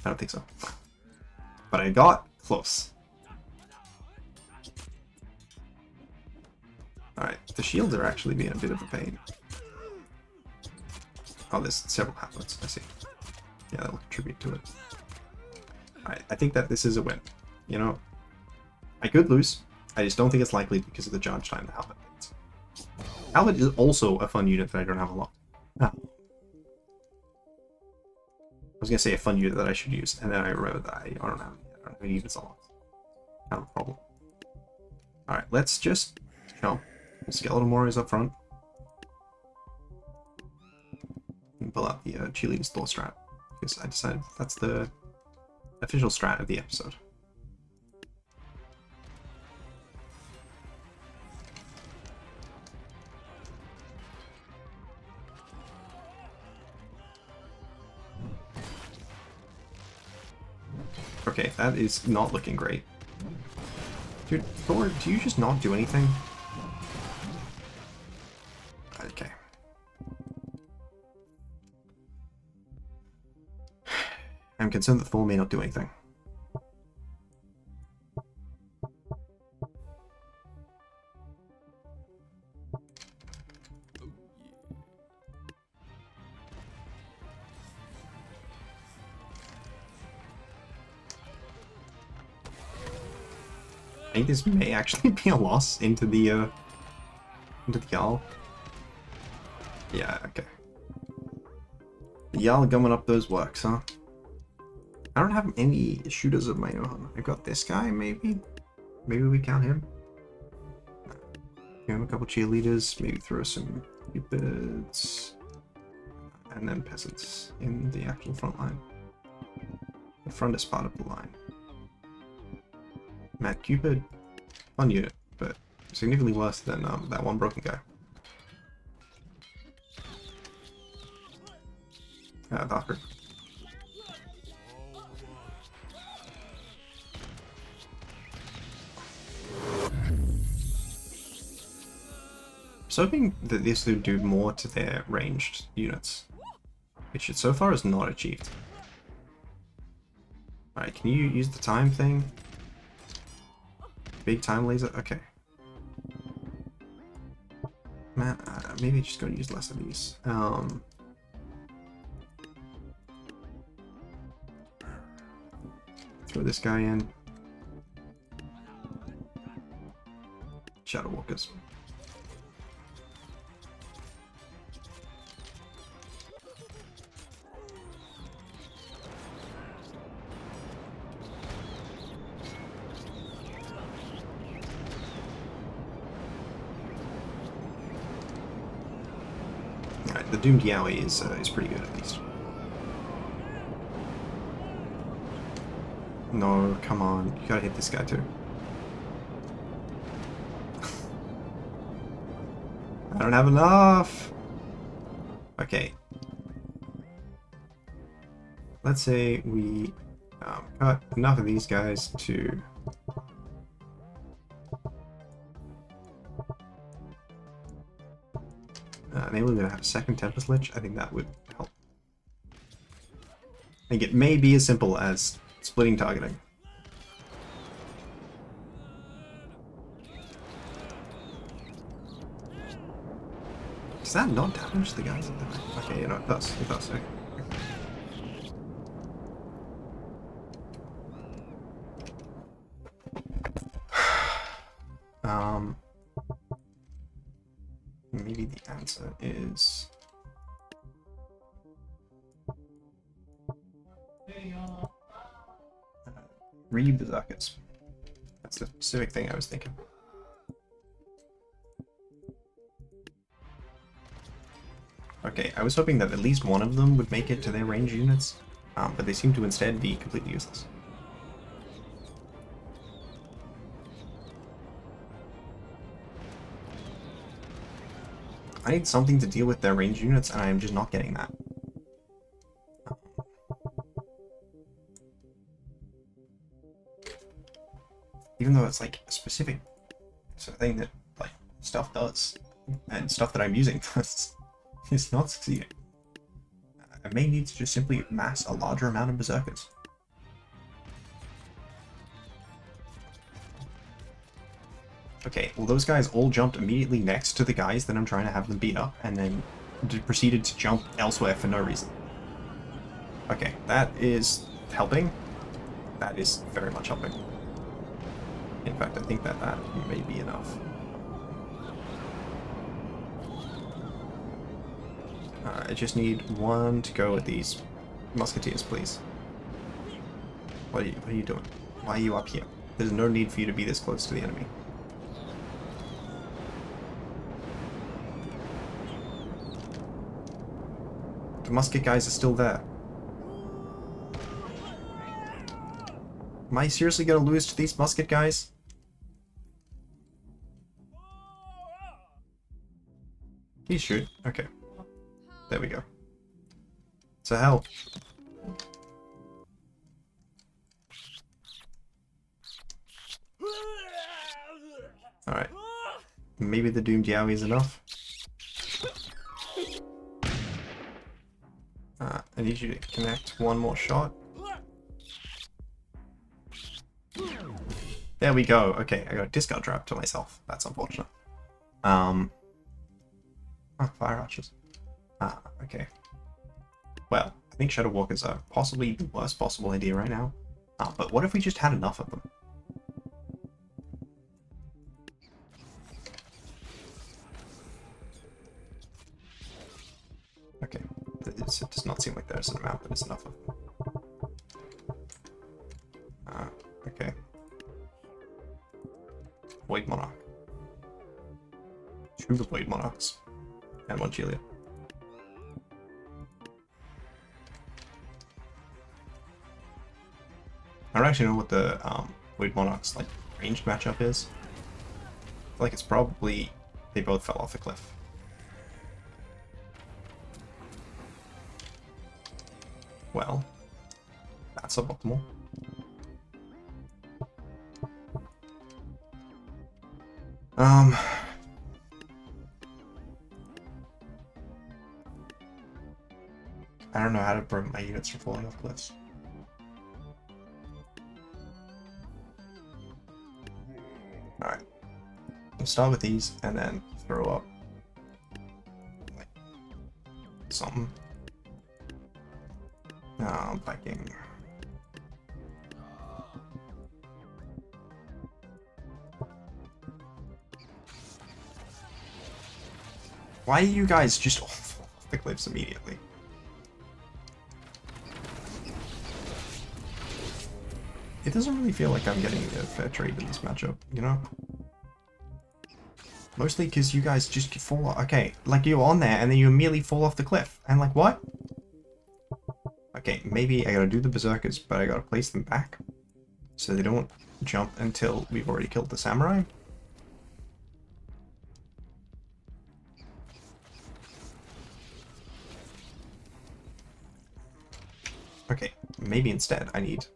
S1: I don't think so. But I got close. Alright, the shields are actually being a bit of a pain. Oh, there's several halberds, I see. Yeah, that'll contribute to it. Alright, I think that this is a win. You know, I could lose. I just don't think it's likely because of the charge time the halberd needs. Halberd is also a fun unit that I don't have a lot. Ah. I was gonna say a fun unit that I should use, and then I remembered that I don't have any units a lot. Not a problem. Alright, let's just, you know, skeleton warriors up front. And pull out the cheerleaders Thor strat, because I decided that's the official strat of the episode. Okay, that is not looking great. Dude, Thor, do you just not do anything? Okay. I'm concerned that Thor may not do anything. I think this may actually be a loss into the Jarl. Yeah, okay. The Jarl gumming up those works, huh? I don't have any shooters of my own. I've got this guy, maybe? Maybe we count him? Give him a couple cheerleaders, maybe throw some cupids, and then peasants in the actual front line. The front is part of the line. Mad Cupid, fun unit, but significantly worse than that one broken guy. Valkyrie. I was hoping that this would do more to their ranged units, which it so far has not achieved. Alright, can you use the time thing? Big time laser? Okay. Man, maybe just gotta use less of these. Throw this guy in. Shadow Walkers. Alright, the Doomed Yowie is pretty good at least. No, come on. You gotta hit this guy too. I don't have enough! Okay. Let's say we cut enough of these guys to... maybe we're gonna have a second Tempest Lich. I think that would help. I think it may be as simple as splitting targeting. Does that not damage the guys? Okay, you know, it does. It does. Okay. Maybe the answer is... Berserkers. That's the specific thing I was thinking. Okay, I was hoping that at least one of them would make it to their range units, but they seem to instead be completely useless. I need something to deal with their range units, and I am just not getting that. Even though it's like a specific sort of thing that like stuff does, and stuff that I'm using does, it's not succeeding. I may need to just simply mass a larger amount of berserkers. Okay, well those guys all jumped immediately next to the guys that I'm trying to have them beat up, and then proceeded to jump elsewhere for no reason. Okay, that is helping. That is very much helping. In fact, I think that that may be enough. I just need one to go with these musketeers, please. What are you doing? Why are you up here? There's no need for you to be this close to the enemy. The musket guys are still there. Am I seriously gonna lose to these musket guys? Please shoot. Okay. There we go. So hell. Alright. Maybe the Doomed Yowie is enough. I need you to connect one more shot. There we go. Okay, I got a discard trap to myself. That's unfortunate. Oh, fire archers. Okay. Well, I think Shadow Walkers are possibly the worst possible idea right now. But what if we just had enough of them? Okay. It does not seem like there's an amount that is enough of them. Okay. Void Monarch. 2 Void Monarchs. And 1 Chelia. I don't actually know what the Void Monarch's like ranged matchup is. I feel like it's probably they both fell off the cliff. Well, that's suboptimal. I don't know how to prevent my units from falling off cliffs. Alright. We'll start with these and then throw up like something. Viking. Why are you guys just all fall off the cliffs immediately? It doesn't really feel like I'm getting a fair trade in this matchup, you know? Mostly because you guys just fall off. Okay, like you're on there and then you immediately fall off the cliff. And like, what? Okay, maybe I gotta do the berserkers, but I gotta place them back so they don't jump until we've already killed the samurai. Okay, maybe instead I need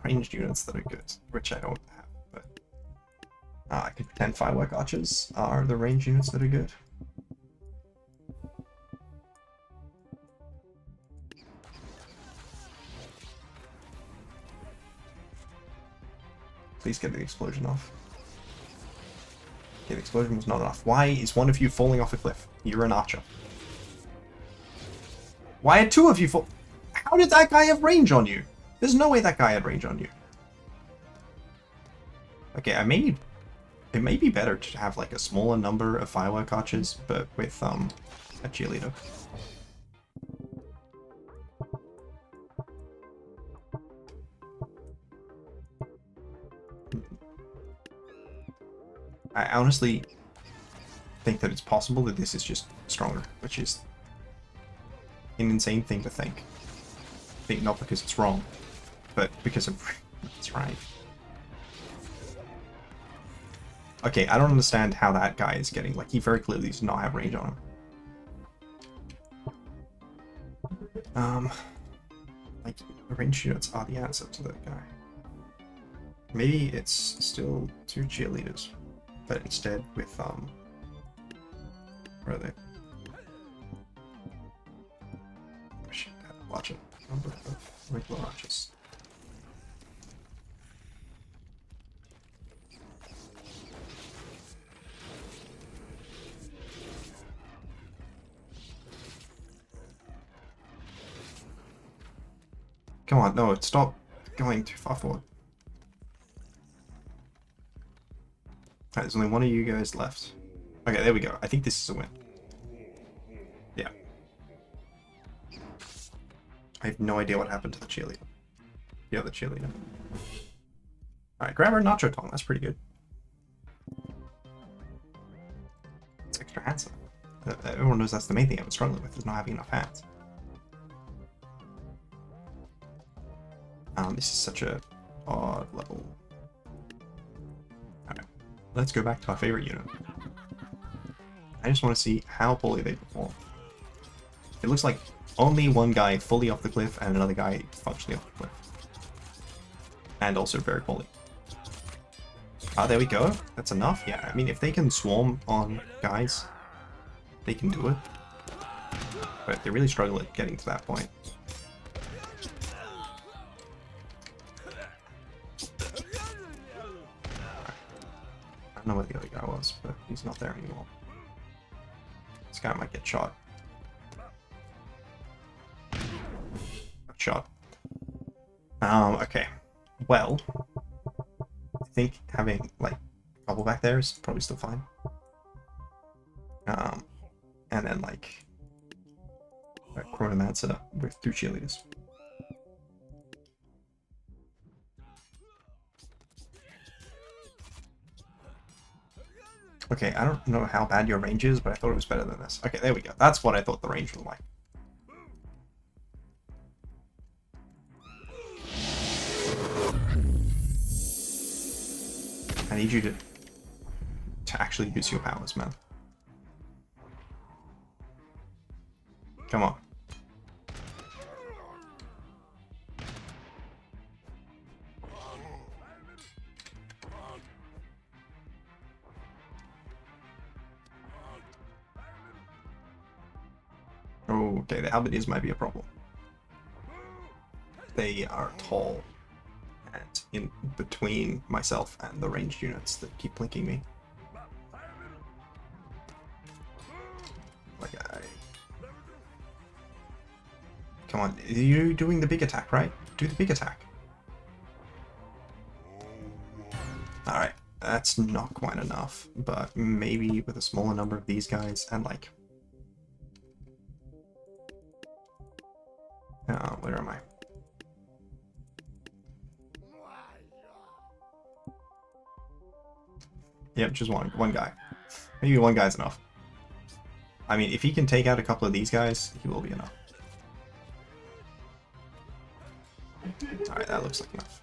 S1: ranged units that are good, which I don't have, but I could pretend firework archers are the ranged units that are good. Please get the explosion off. Okay, the explosion was not enough. Why is one of you falling off a cliff? You're an archer. Why are 2 of you fall? How did that guy have range on you? There's no way that guy had range on you. Okay, it may be better to have like a smaller number of firework archers, but with a cheerleader. I honestly think that it's possible that this is just stronger, which is an insane thing to think. I think not because it's wrong, but because of it's right. Okay, I don't understand how that guy is getting, like, he very clearly does not have range on him. Like, the range units are the answer to that guy. Maybe it's still 2 cheerleaders, but instead with, where are they? I should have a larger number of regular archers. Come on, no, stop going too far forward. Alright, there's only one of you guys left. Okay, there we go. I think this is a win. Yeah. I have no idea what happened to the cheerleader. The other cheerleader. Alright, grab our nacho tongue. That's pretty good. It's extra handsome. Everyone knows that's the main thing I've been struggling with, is not having enough hands. This is such a odd level. Alright, let's go back to our favorite unit. I just want to see how poorly they perform. It looks like only one guy fully off the cliff and another guy functionally off the cliff. And also very poorly. Ah, there we go. That's enough. Yeah, I mean, if they can swarm on guys, they can do it. But they really struggle at getting to that point. I don't know where the other guy was, but he's not there anymore. This guy might get shot. Shot. Okay. Well, I think having, like, a couple back there is probably still fine. And then, like, a Chronomancer with 2 cheerleaders. Okay, I don't know how bad your range is, but I thought it was better than this. Okay, there we go. That's what I thought the range was like. I need you to actually use your powers, man. Come on. Okay, the halberdiers might be a problem. They are tall and in between myself and the ranged units that keep blinking me. Like, come on, you're doing the big attack, right? Do the big attack. Alright, that's not quite enough, but maybe with a smaller number of these guys and, like, where am I? Yep, just one guy. Maybe one guy's enough. I mean, if he can take out a couple of these guys, he will be enough. Alright, that looks like enough.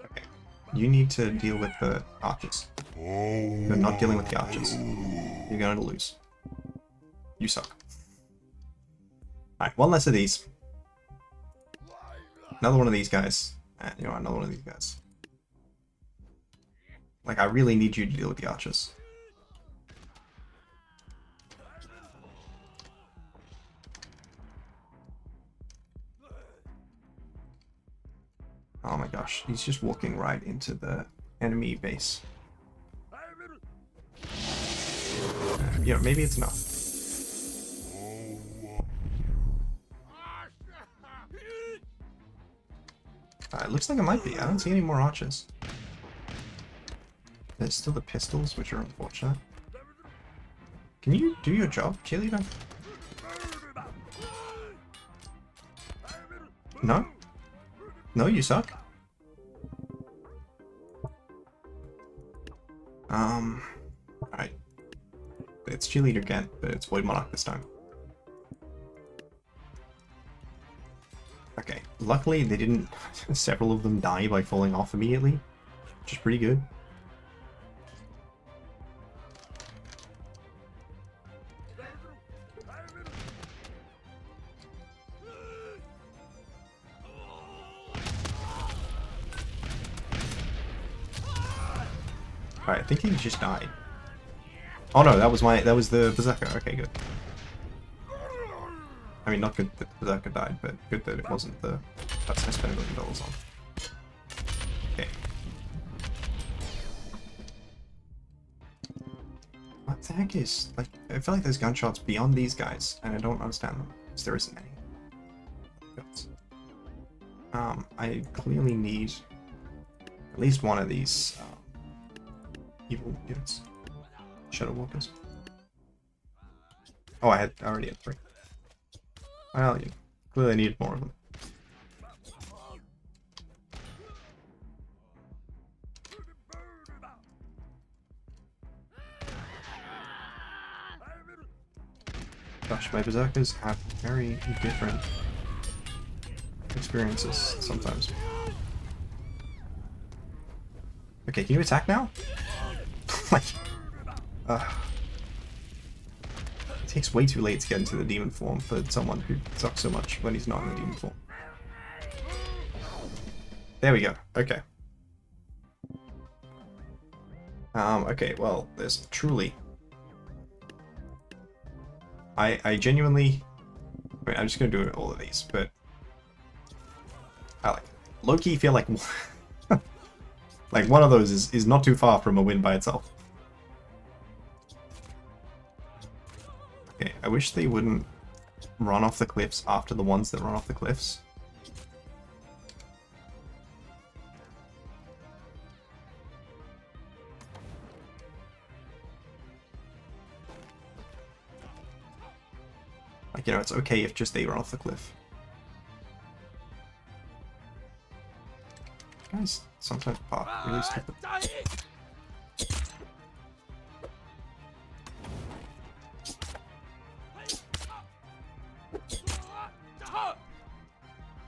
S1: Okay, you need to deal with the archers. You're not dealing with the archers. You're going to lose. You suck. Alright, one less of these. Another one of these guys. And, you know, another one of these guys. Like, I really need you to deal with the archers. Oh my gosh, he's just walking right into the enemy base. Yeah, maybe it's enough. It looks like it might be. I don't see any more archers. There's still the pistols, which are unfortunate. Can you do your job, cheerleader? No? No, you suck? Alright. It's cheerleader again, but it's Void Monarch this time. Okay, luckily they didn't, several of them die by falling off immediately, which is pretty good. Alright, I think he just died. Oh no, that was the Berserker. Okay, good. I mean, not good that the Berserker died, but good that it wasn't the... That's I spent $1 million on. Okay. What the heck is... Like, I feel like there's gunshots beyond these guys, and I don't understand them, because there isn't any. Guns. I clearly need at least one of these evil units. Shadow Walkers. Oh, I already had 3. Well, you clearly needed more of them. Gosh, my Berserkers have very different experiences sometimes. Okay, can you attack now? Like, it takes way too late to get into the demon form for someone who sucks so much when he's not in the demon form. There we go. Okay. Okay, well, there's truly... I genuinely... Wait, I'm just gonna do all of these, but... I like... Low-key feel like... like, one of those is not too far from a win by itself. Okay, I wish they wouldn't run off the cliffs after the ones that run off the cliffs. Like, you know, it's okay if just they run off the cliff. Guys, sometimes pop really stupid.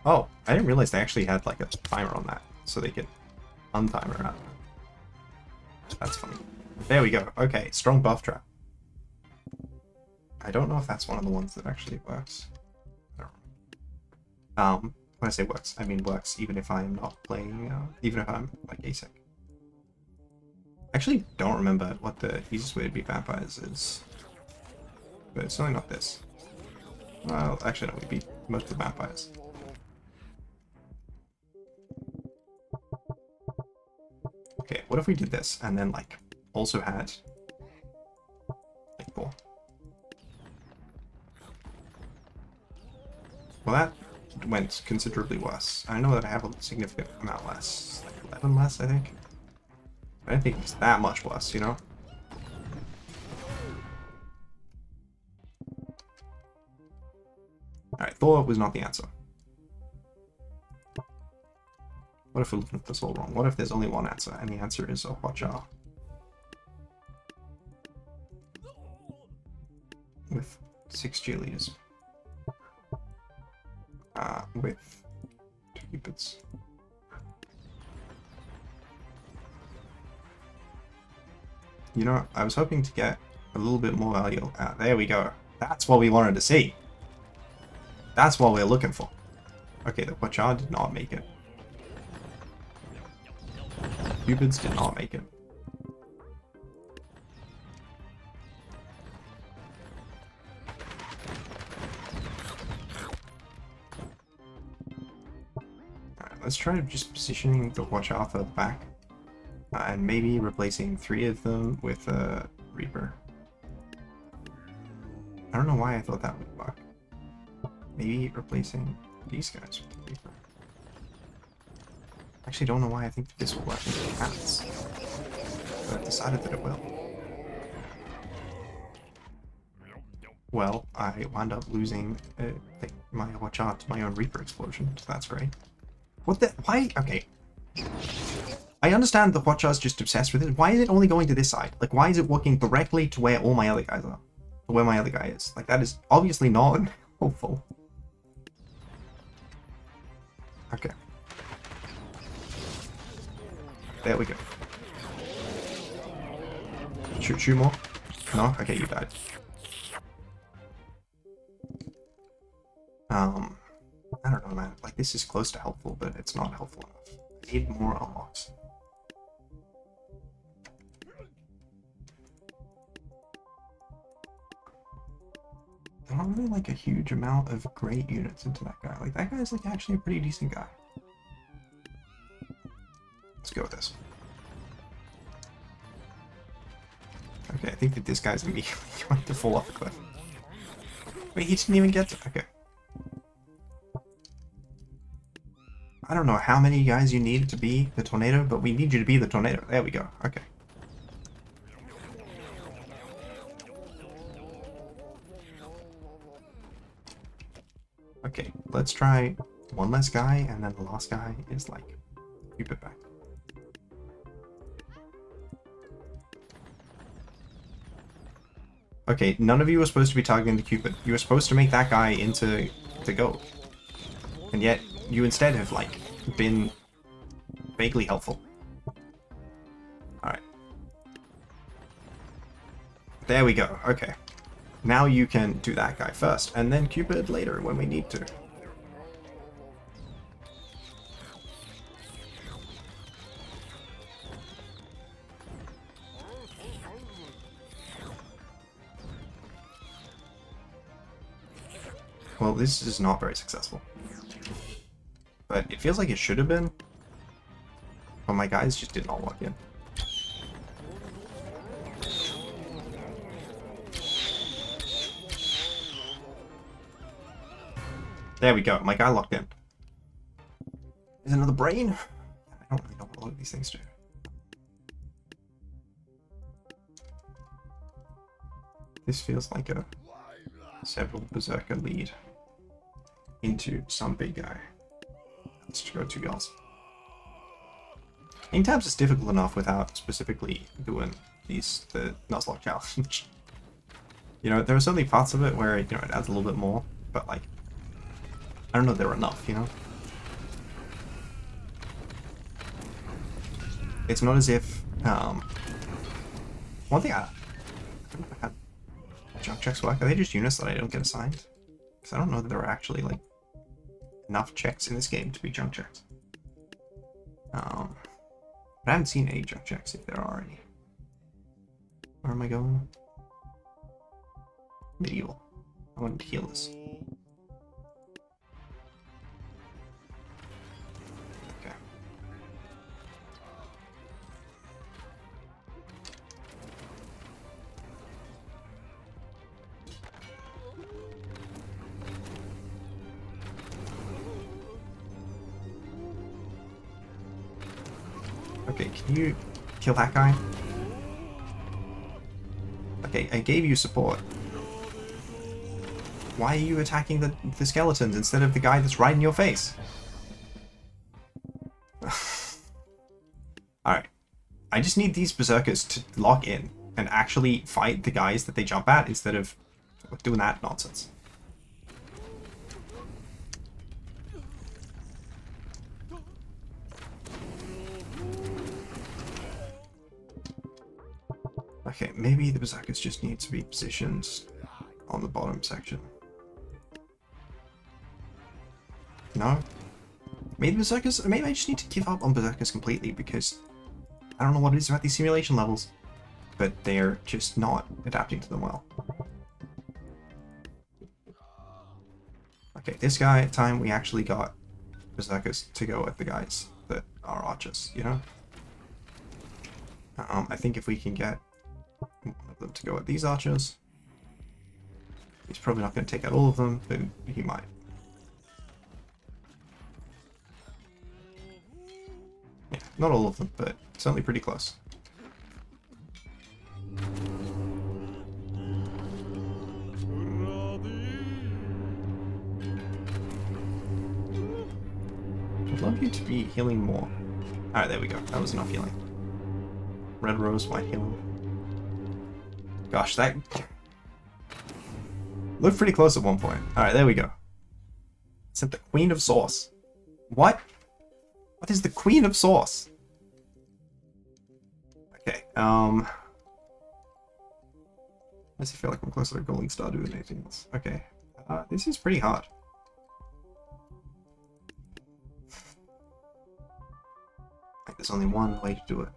S1: Oh, I didn't realize they actually had like a timer on that, so they could untimer it. That's funny. There we go. Okay, strong buff trap. I don't know if that's one of the ones that actually works. I don't know. When I say works, I mean works even if I'm not playing, even if I'm like ASIC. I actually don't remember what the easiest way to beat vampires is. But it's certainly not this. Well, actually no, we beat most of the vampires. Okay, what if we did this and then like also had like 4? Well, that went considerably worse. I know that I have a significant amount less, like 11 less, I think. I don't think it's that much worse, you know? Alright, Thor was not the answer. What if we're looking at this all wrong? What if there's only one answer, and the answer is a Hotjar? With 6 cheerleaders. With 2 cupids. You know, I was hoping to get a little bit more value. There we go. That's what we wanted to see. That's what we're looking for. Okay, the Hotjar did not make it. Cupids did not make it. Alright, let's try just positioning the Hotjar further back. And maybe replacing 3 of them with a Reaper. I don't know why I thought that would work. Maybe replacing these guys with the Reaper. Actually, don't know why I think that this will work into cats. But I've decided that it will. Well, I wound up losing my Watcha to my own Reaper explosion, so that's great. What the? Why? Okay. I understand the Watcha's just obsessed with it. Why is it only going to this side? Like, why is it walking directly to where all my other guys are? To where my other guy is? Like, that is obviously not helpful. Okay. There we go. Shoot more? No? Okay, you died. I don't know, man. Like, this is close to helpful, but it's not helpful enough. I need more unlocks. There aren't really, like, a huge amount of great units into that guy. Like, that guy's, like, actually a pretty decent guy. Let's go with this. Okay, I think that this guy's immediately going to fall off the cliff. Wait, he didn't even get to... Okay. I don't know how many guys you need to be the tornado, but we need you to be the tornado. There we go. Okay. Okay, let's try one less guy, and then the last guy is like Cupid back. Okay, none of you were supposed to be targeting the Cupid. You were supposed to make that guy into the goat. And yet, you instead have, like, been vaguely helpful. Alright. There we go, okay. Now you can do that guy first, and then Cupid later when we need to. Well, this is not very successful. But it feels like it should have been. But my guys just did not walk in. There we go. My guy locked in. There's another brain? I don't really know what a lot of these things do. This feels like a several berserker lead into some big guy. Let's go 2 girls. Ink tabs is difficult enough without specifically doing the Nuzlocke challenge. You know, there are certainly parts of it where, you know, it adds a little bit more, but like, I don't know if they're enough, you know? It's not as if, one thing I don't know how junk checks work. Are they just units that I don't get assigned? Because I don't know that there are actually, like, enough checks in this game to be junk checks. But I haven't seen any junk checks if there are any. Where am I going? Medieval. I want to heal this. Okay. Okay, can you kill that guy? Okay, I gave you support. Why are you attacking the skeletons instead of the guy that's right in your face? Alright. I just need these berserkers to lock in and actually fight the guys that they jump at instead of doing that nonsense. Okay, maybe the berserkers just need to be positioned on the bottom section. No? Maybe berserkers, maybe I just need to give up on berserkers completely because I don't know what it is about these simulation levels, but they're just not adapting to them well. Okay, this guy, time we actually got berserkers to go at the guys that are archers, you know? I think if we can get one of them to go at these archers, he's probably not going to take out all of them, but he might. Not all of them, but certainly pretty close. I'd love you to be healing more. Alright, there we go. That was enough healing. Red rose, white healing. Gosh, that looked pretty close at one point. Alright, there we go. Sent the Queen of Sauce. What? What is the Queen of Sauce? Okay, I feel like I'm closer to Golden Stardew than anything else. Okay, this is pretty hard. Like, there's only one way to do it.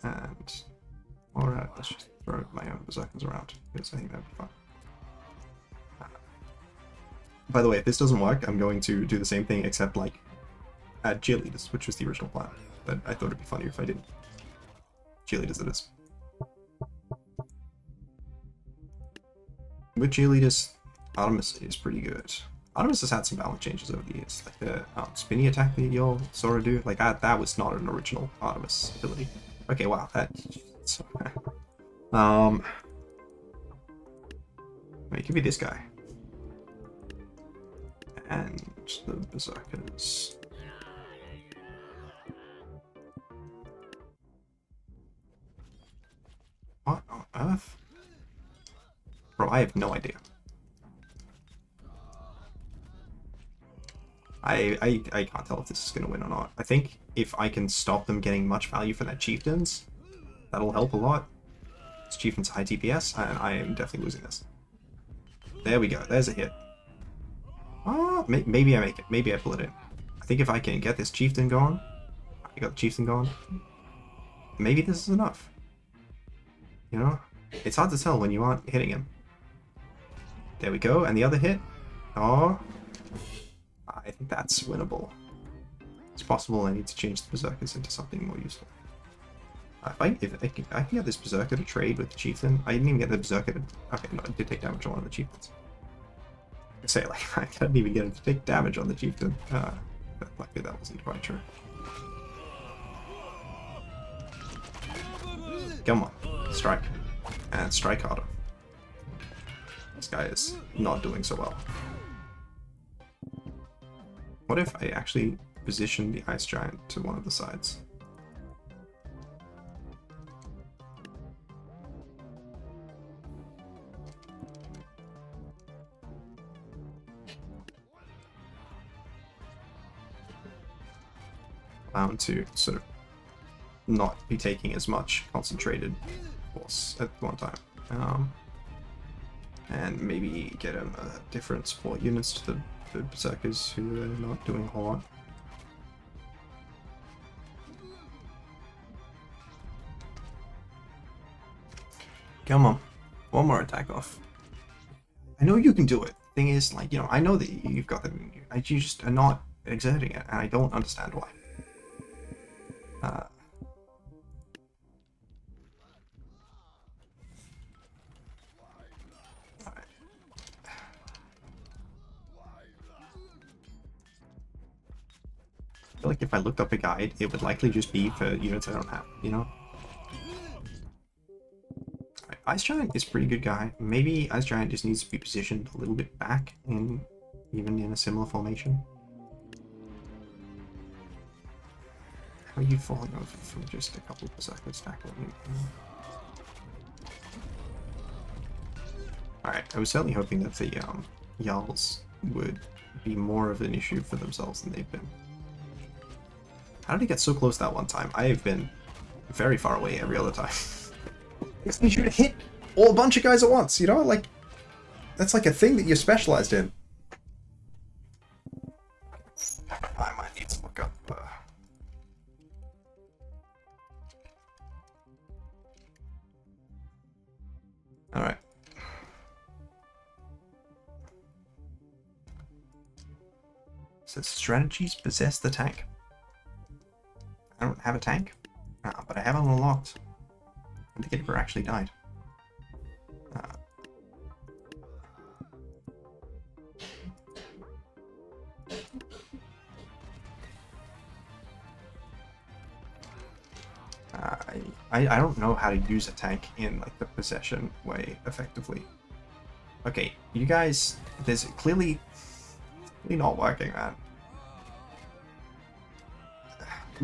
S1: And alright, let's just throw my own berserkers around because I think that'd be fun. By the way, if this doesn't work, I'm going to do the same thing except like add cheerleaders, which was the original plan. But I thought it'd be funnier if I didn't. Cheerleaders it is. With cheerleaders, Artemis is pretty good. Artemis has had some balance changes over the years, like the spinny attack that y'all saw her do. Like that was not an original Artemis ability. Okay, wow, that. It could be this guy. And the berserkers. What on earth? Bro, I have no idea. I can't tell if this is going to win or not. I think if I can stop them getting much value for their chieftains, that'll help a lot. It's chieftains high DPS, and I am definitely losing this. There we go. There's a hit. Oh, maybe I make it. Maybe I pull it in. I think if I can get this chieftain gone, I got the chieftain gone. Maybe this is enough. You know, it's hard to tell when you aren't hitting him. There we go, and the other hit. Oh, I think that's winnable. It's possible I need to change the berserkers into something more useful. If I can get this berserker to trade with the chieftain. I didn't even get the berserker to. Okay, no, I did take damage on one of the chieftains. I say like I couldn't even get him to take damage on the chieftain. But luckily that wasn't quite true. Come on, strike, and strike harder. This guy is not doing so well. What if I actually position the ice giant to one of the sides? To sort of not be taking as much concentrated force at one time. And maybe get him different support units to the berserkers who are not doing a whole lot. Come on, one more attack off. I know you can do it. Thing is, like, you know, I know that you've got them in you. You just are not exerting it, and I don't understand why. I feel like if I looked up a guide, it would likely just be for units I don't have, you know? Right, Ice Giant is a pretty good guy. Maybe Ice Giant just needs to be positioned a little bit back, even in a similar formation. How are you falling over from just a couple of berserkers tackling you? Alright, I was certainly hoping that the Jarls would be more of an issue for themselves than they've been. How did he get so close that one time? I have been very far away every other time. It means you to hit a bunch of guys at once, you know? Like, that's like a thing that you're specialized in. I might need to look up. Alright. Says strategies possess the tank. I don't have a tank, but I have them unlocked. And the Gaper actually died. I don't know how to use a tank in like the possession way effectively. Okay, you guys, there's clearly not working, man.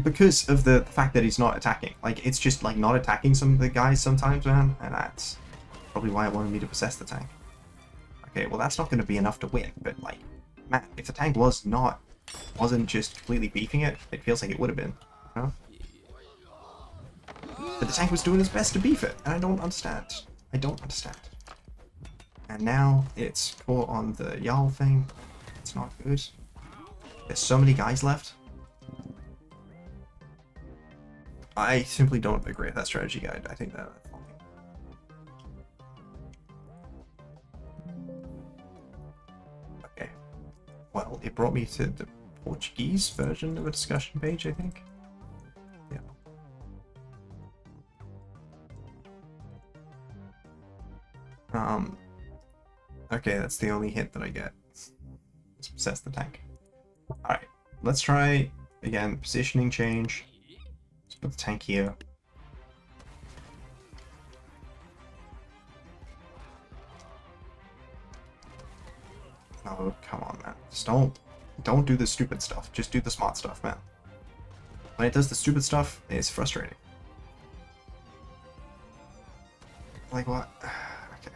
S1: Because of the fact that he's not attacking. Like, it's just like not attacking some of the guys sometimes, man, and that's probably why it wanted me to possess the tank. Okay, well that's not going to be enough to win, but like, man, if the tank wasn't just completely beefing it, it feels like it would have been, you know? But the tank was doing his best to beef it, and I don't understand. I don't understand. And now it's caught on the Jarl thing. It's not good. There's so many guys left. I simply don't agree with that strategy guide. I think that... Okay. Well, it brought me to the Portuguese version of a discussion page, I think. Yeah. Okay, that's the only hint that I get. Let's possess the tank. Alright, let's try, again, positioning change. Let's put the tank here. No, come on, man. Just don't do the stupid stuff. Just do the smart stuff, man. When it does the stupid stuff, it's frustrating. Like what? Okay.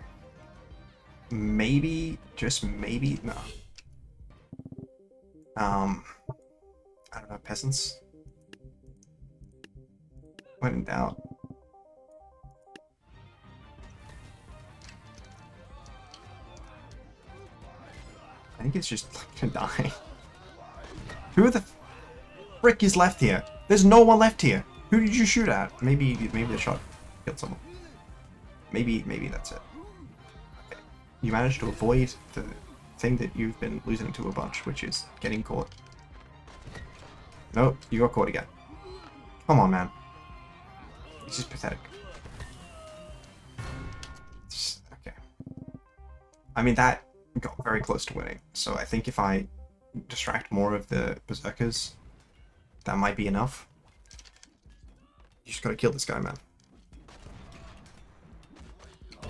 S1: Maybe, just maybe, no. I don't know, peasants? When in doubt. I think it's just like gonna die. Who the frick is left here? There's no one left here. Who did you shoot at? Maybe the shot killed someone. Maybe that's it. Okay. You managed to avoid the thing that you've been losing to a bunch, which is getting caught. Nope, you got caught again. Come on, man. This is pathetic. Okay. I mean, that got very close to winning, so I think if I distract more of the berserkers, that might be enough. You just gotta kill this guy, man.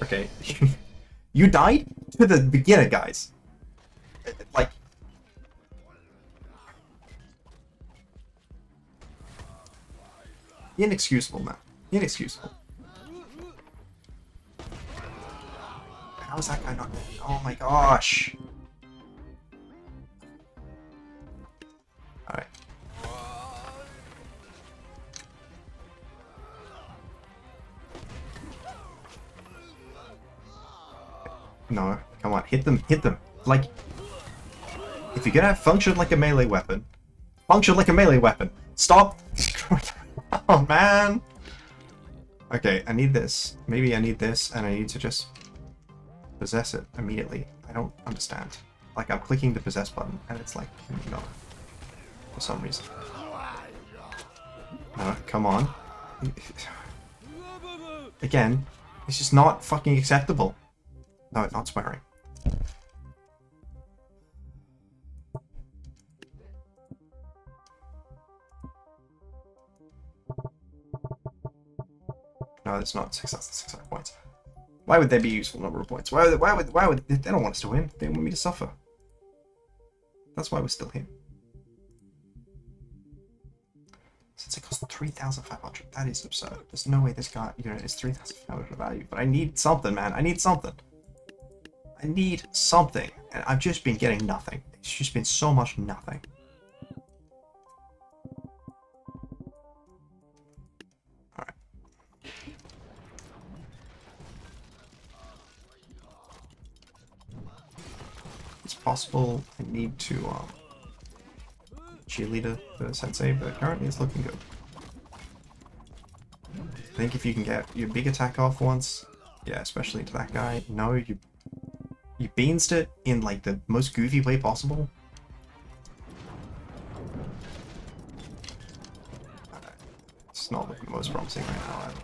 S1: Okay. You died to the beginner, guys. Like... Inexcusable, man. Inexcusable. How is that guy not... Oh my gosh. Alright. No, come on, hit them, hit them. Like, if you're gonna function like a melee weapon, function like a melee weapon. Stop. Oh man. Okay, I need this. Maybe I need this, and I need to just possess it immediately. I don't understand. Like, I'm clicking the possess button, and it's like, no. For some reason. No, come on. Again, it's just not fucking acceptable. No, it's not swearing. No, it's not 600 points. Why would there be a useful number of points? Why would they don't want us to win? They want me to suffer. That's why we're still here. Since it costs 3,500, that is absurd. There's no way this guy unit is 3,500 value. But I need something, man. I need something. I need something, and I've just been getting nothing. It's just been so much nothing. Alright. It's possible I need to cheerleader the sensei, but currently it's looking good. I think if you can get your big attack off once, yeah, especially to that guy. No, you beansed it in like the most goofy way possible. It's not looking most promising right now either.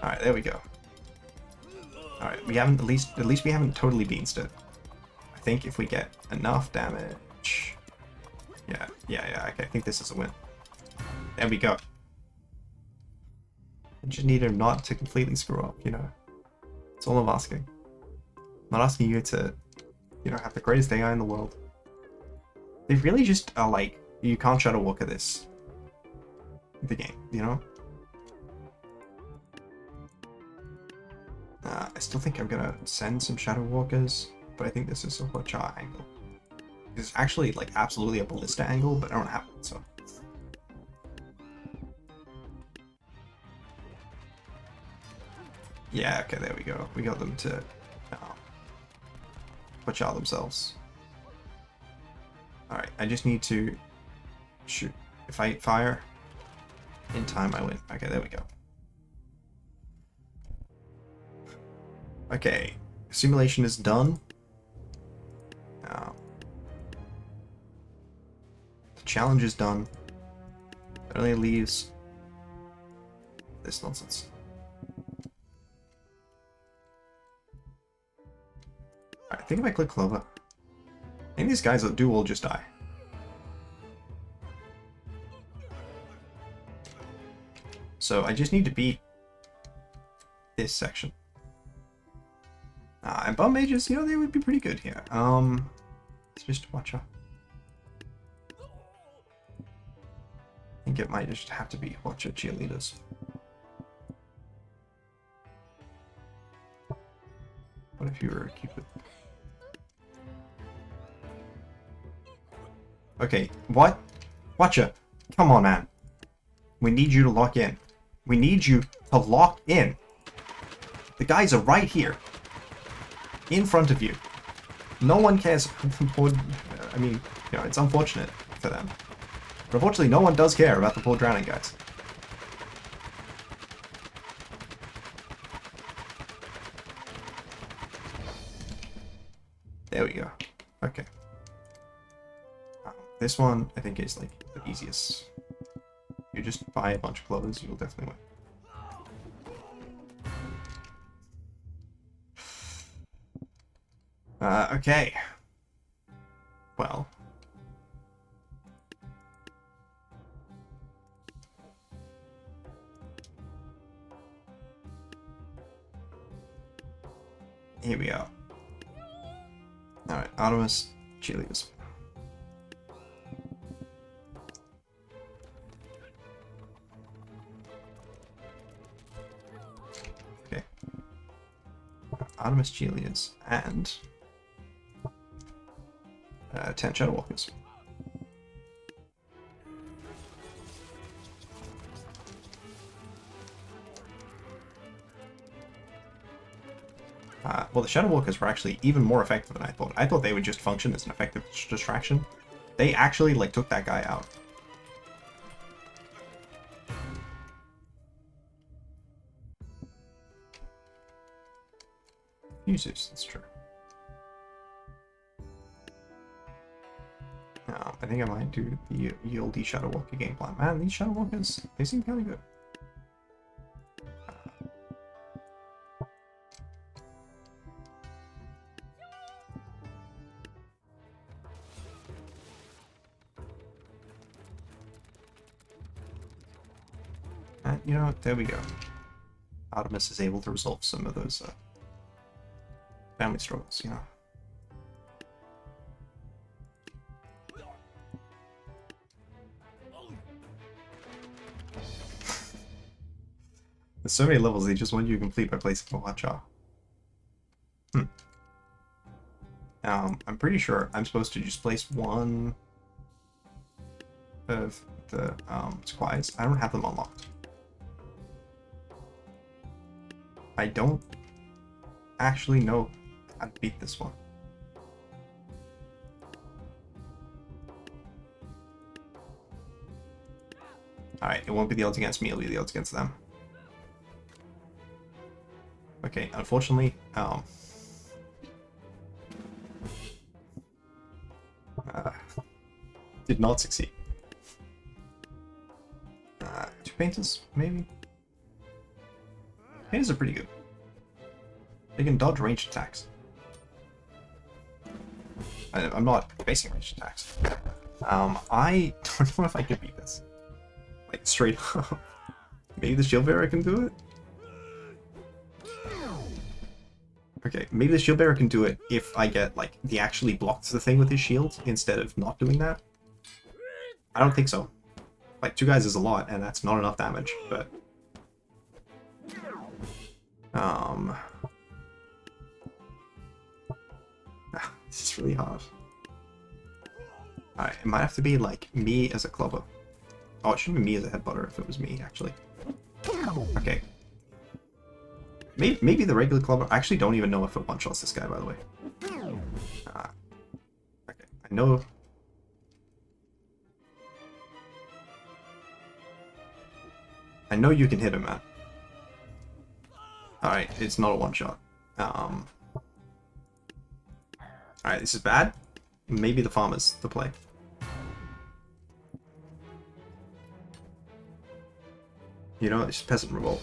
S1: Alright, there we go. Alright, we haven't at least we haven't totally beansed it. I think if we get enough damage... Yeah, okay, I think this is a win. There we go. I just need him not to completely screw up, you know? That's all I'm asking. I'm not asking you to, you know, have the greatest AI in the world. They really just are like, you can't Shadow Walker this. The game, you know? I still think I'm gonna send some Shadow Walkers, but I think this is a Hotjar angle. It's actually like absolutely a Ballista angle, but I don't have it, so. Yeah, okay, there we go. We got them to Hotjar themselves. Alright, I just need to shoot. If I fire in time, I win. Okay, there we go. Okay, simulation is done. Now, the challenge is done. It only leaves this nonsense. Alright, I think if I click Clover, I think these guys that do all just die. So I just need to beat this section. And Bum Mages, you know, they would be pretty good here. It's just Watcher. I think it might just have to be Watcher cheerleaders. What if you were a Cupid? Okay, what? Watcher, come on, man. We need you to lock in. We need you to lock in. The guys are right here. In front of you. No one cares. I mean, you know, it's unfortunate for them. But unfortunately, no one does care about the poor drowning guys. There we go. Okay. This one, I think, is like the easiest. You just buy a bunch of clovers, you'll definitely win. Okay. Well. Here we are. Alright, Artemis, cheerleaders. Okay. Artemis cheerleaders and 10 Shadow Walkers. Well, the Shadow Walkers were actually even more effective than I thought. I thought they would just function as an effective distraction. They actually, like, took that guy out. Fuses, that's true. I think I might do the Yieldy Shadow Walker game plan. Man, these Shadow Walkers, they seem kind of good. And, you know, there we go. Artemis is able to resolve some of those family struggles, you know. There's so many levels they just want you to complete by placing a Watcher. I'm pretty sure I'm supposed to just place one of the squires. I don't have them unlocked. I don't actually know how to beat this one. Alright, it won't be the odds against me, it'll be the odds against them. Okay, unfortunately, did not succeed. 2 painters, maybe? Painters are pretty good. They can dodge ranged attacks. I'm not basing ranged attacks. I don't know if I can beat this. Like, straight up. Maybe the shield bearer can do it? Okay, maybe the shield bearer can do it if I get, like, he actually blocks the thing with his shield instead of not doing that. I don't think so. Like, 2 guys is a lot, and that's not enough damage, but... This is really hard. Alright, it might have to be, like, me as a clubber. Oh, it should be me as a headbutter if it was me, actually. Okay. Maybe the regular clubber... I actually don't even know if it one-shots this guy, by the way. Okay, I know... I know you can hit him, man. Alright, it's not a one-shot. Alright, this is bad. Maybe the farmer's the play. You know, it's peasant revolt.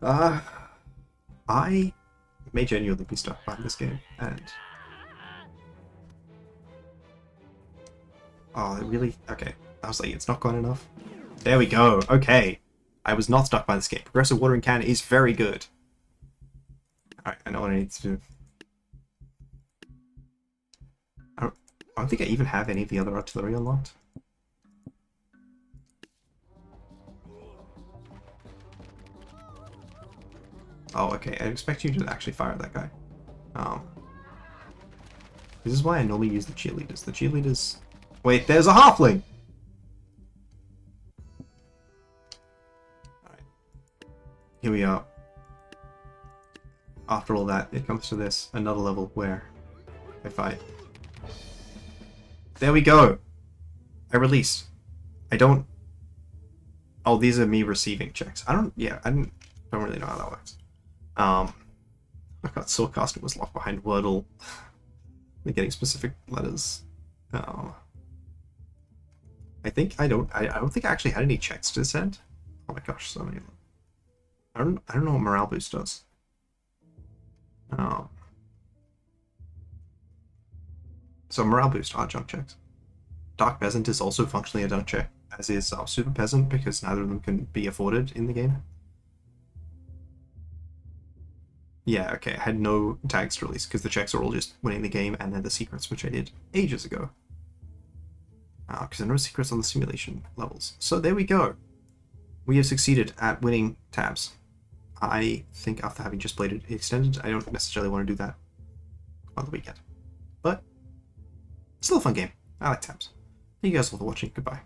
S1: I may genuinely be stuck behind this game, and... Oh, it really... Okay. I was like, it's not gone enough. There we go. Okay. I was not stuck by this game. Progressive watering can is very good. Alright, I know what I need to do. I don't think I even have any of the other artillery unlocked. Oh, okay. I expect you to actually fire at that guy. This is why I normally use the cheerleaders. The cheerleaders... Wait, there's a halfling! Alright. Here we are. After all that, it comes to this. Another level where I fight. There we go! I released. I don't... Oh, these are me receiving checks. I don't really know how that works. I got Swordcaster was locked behind Wordle. They're getting specific letters. I don't think I actually had any checks to send. Oh my gosh, so many of them. I don't know what morale boost does. So morale boost are junk checks. Dark Peasant is also functionally a junk check, as is Super Peasant, because neither of them can be afforded in the game. Yeah, okay, I had no tags to release, because the checks are all just winning the game, and then the secrets, which I did ages ago. Because there are no secrets on the simulation levels. So there we go. We have succeeded at winning tabs. I think after having just played it extended, I don't necessarily want to do that on the weekend. But, still a fun game. I like tabs. Thank you guys all for watching. Goodbye.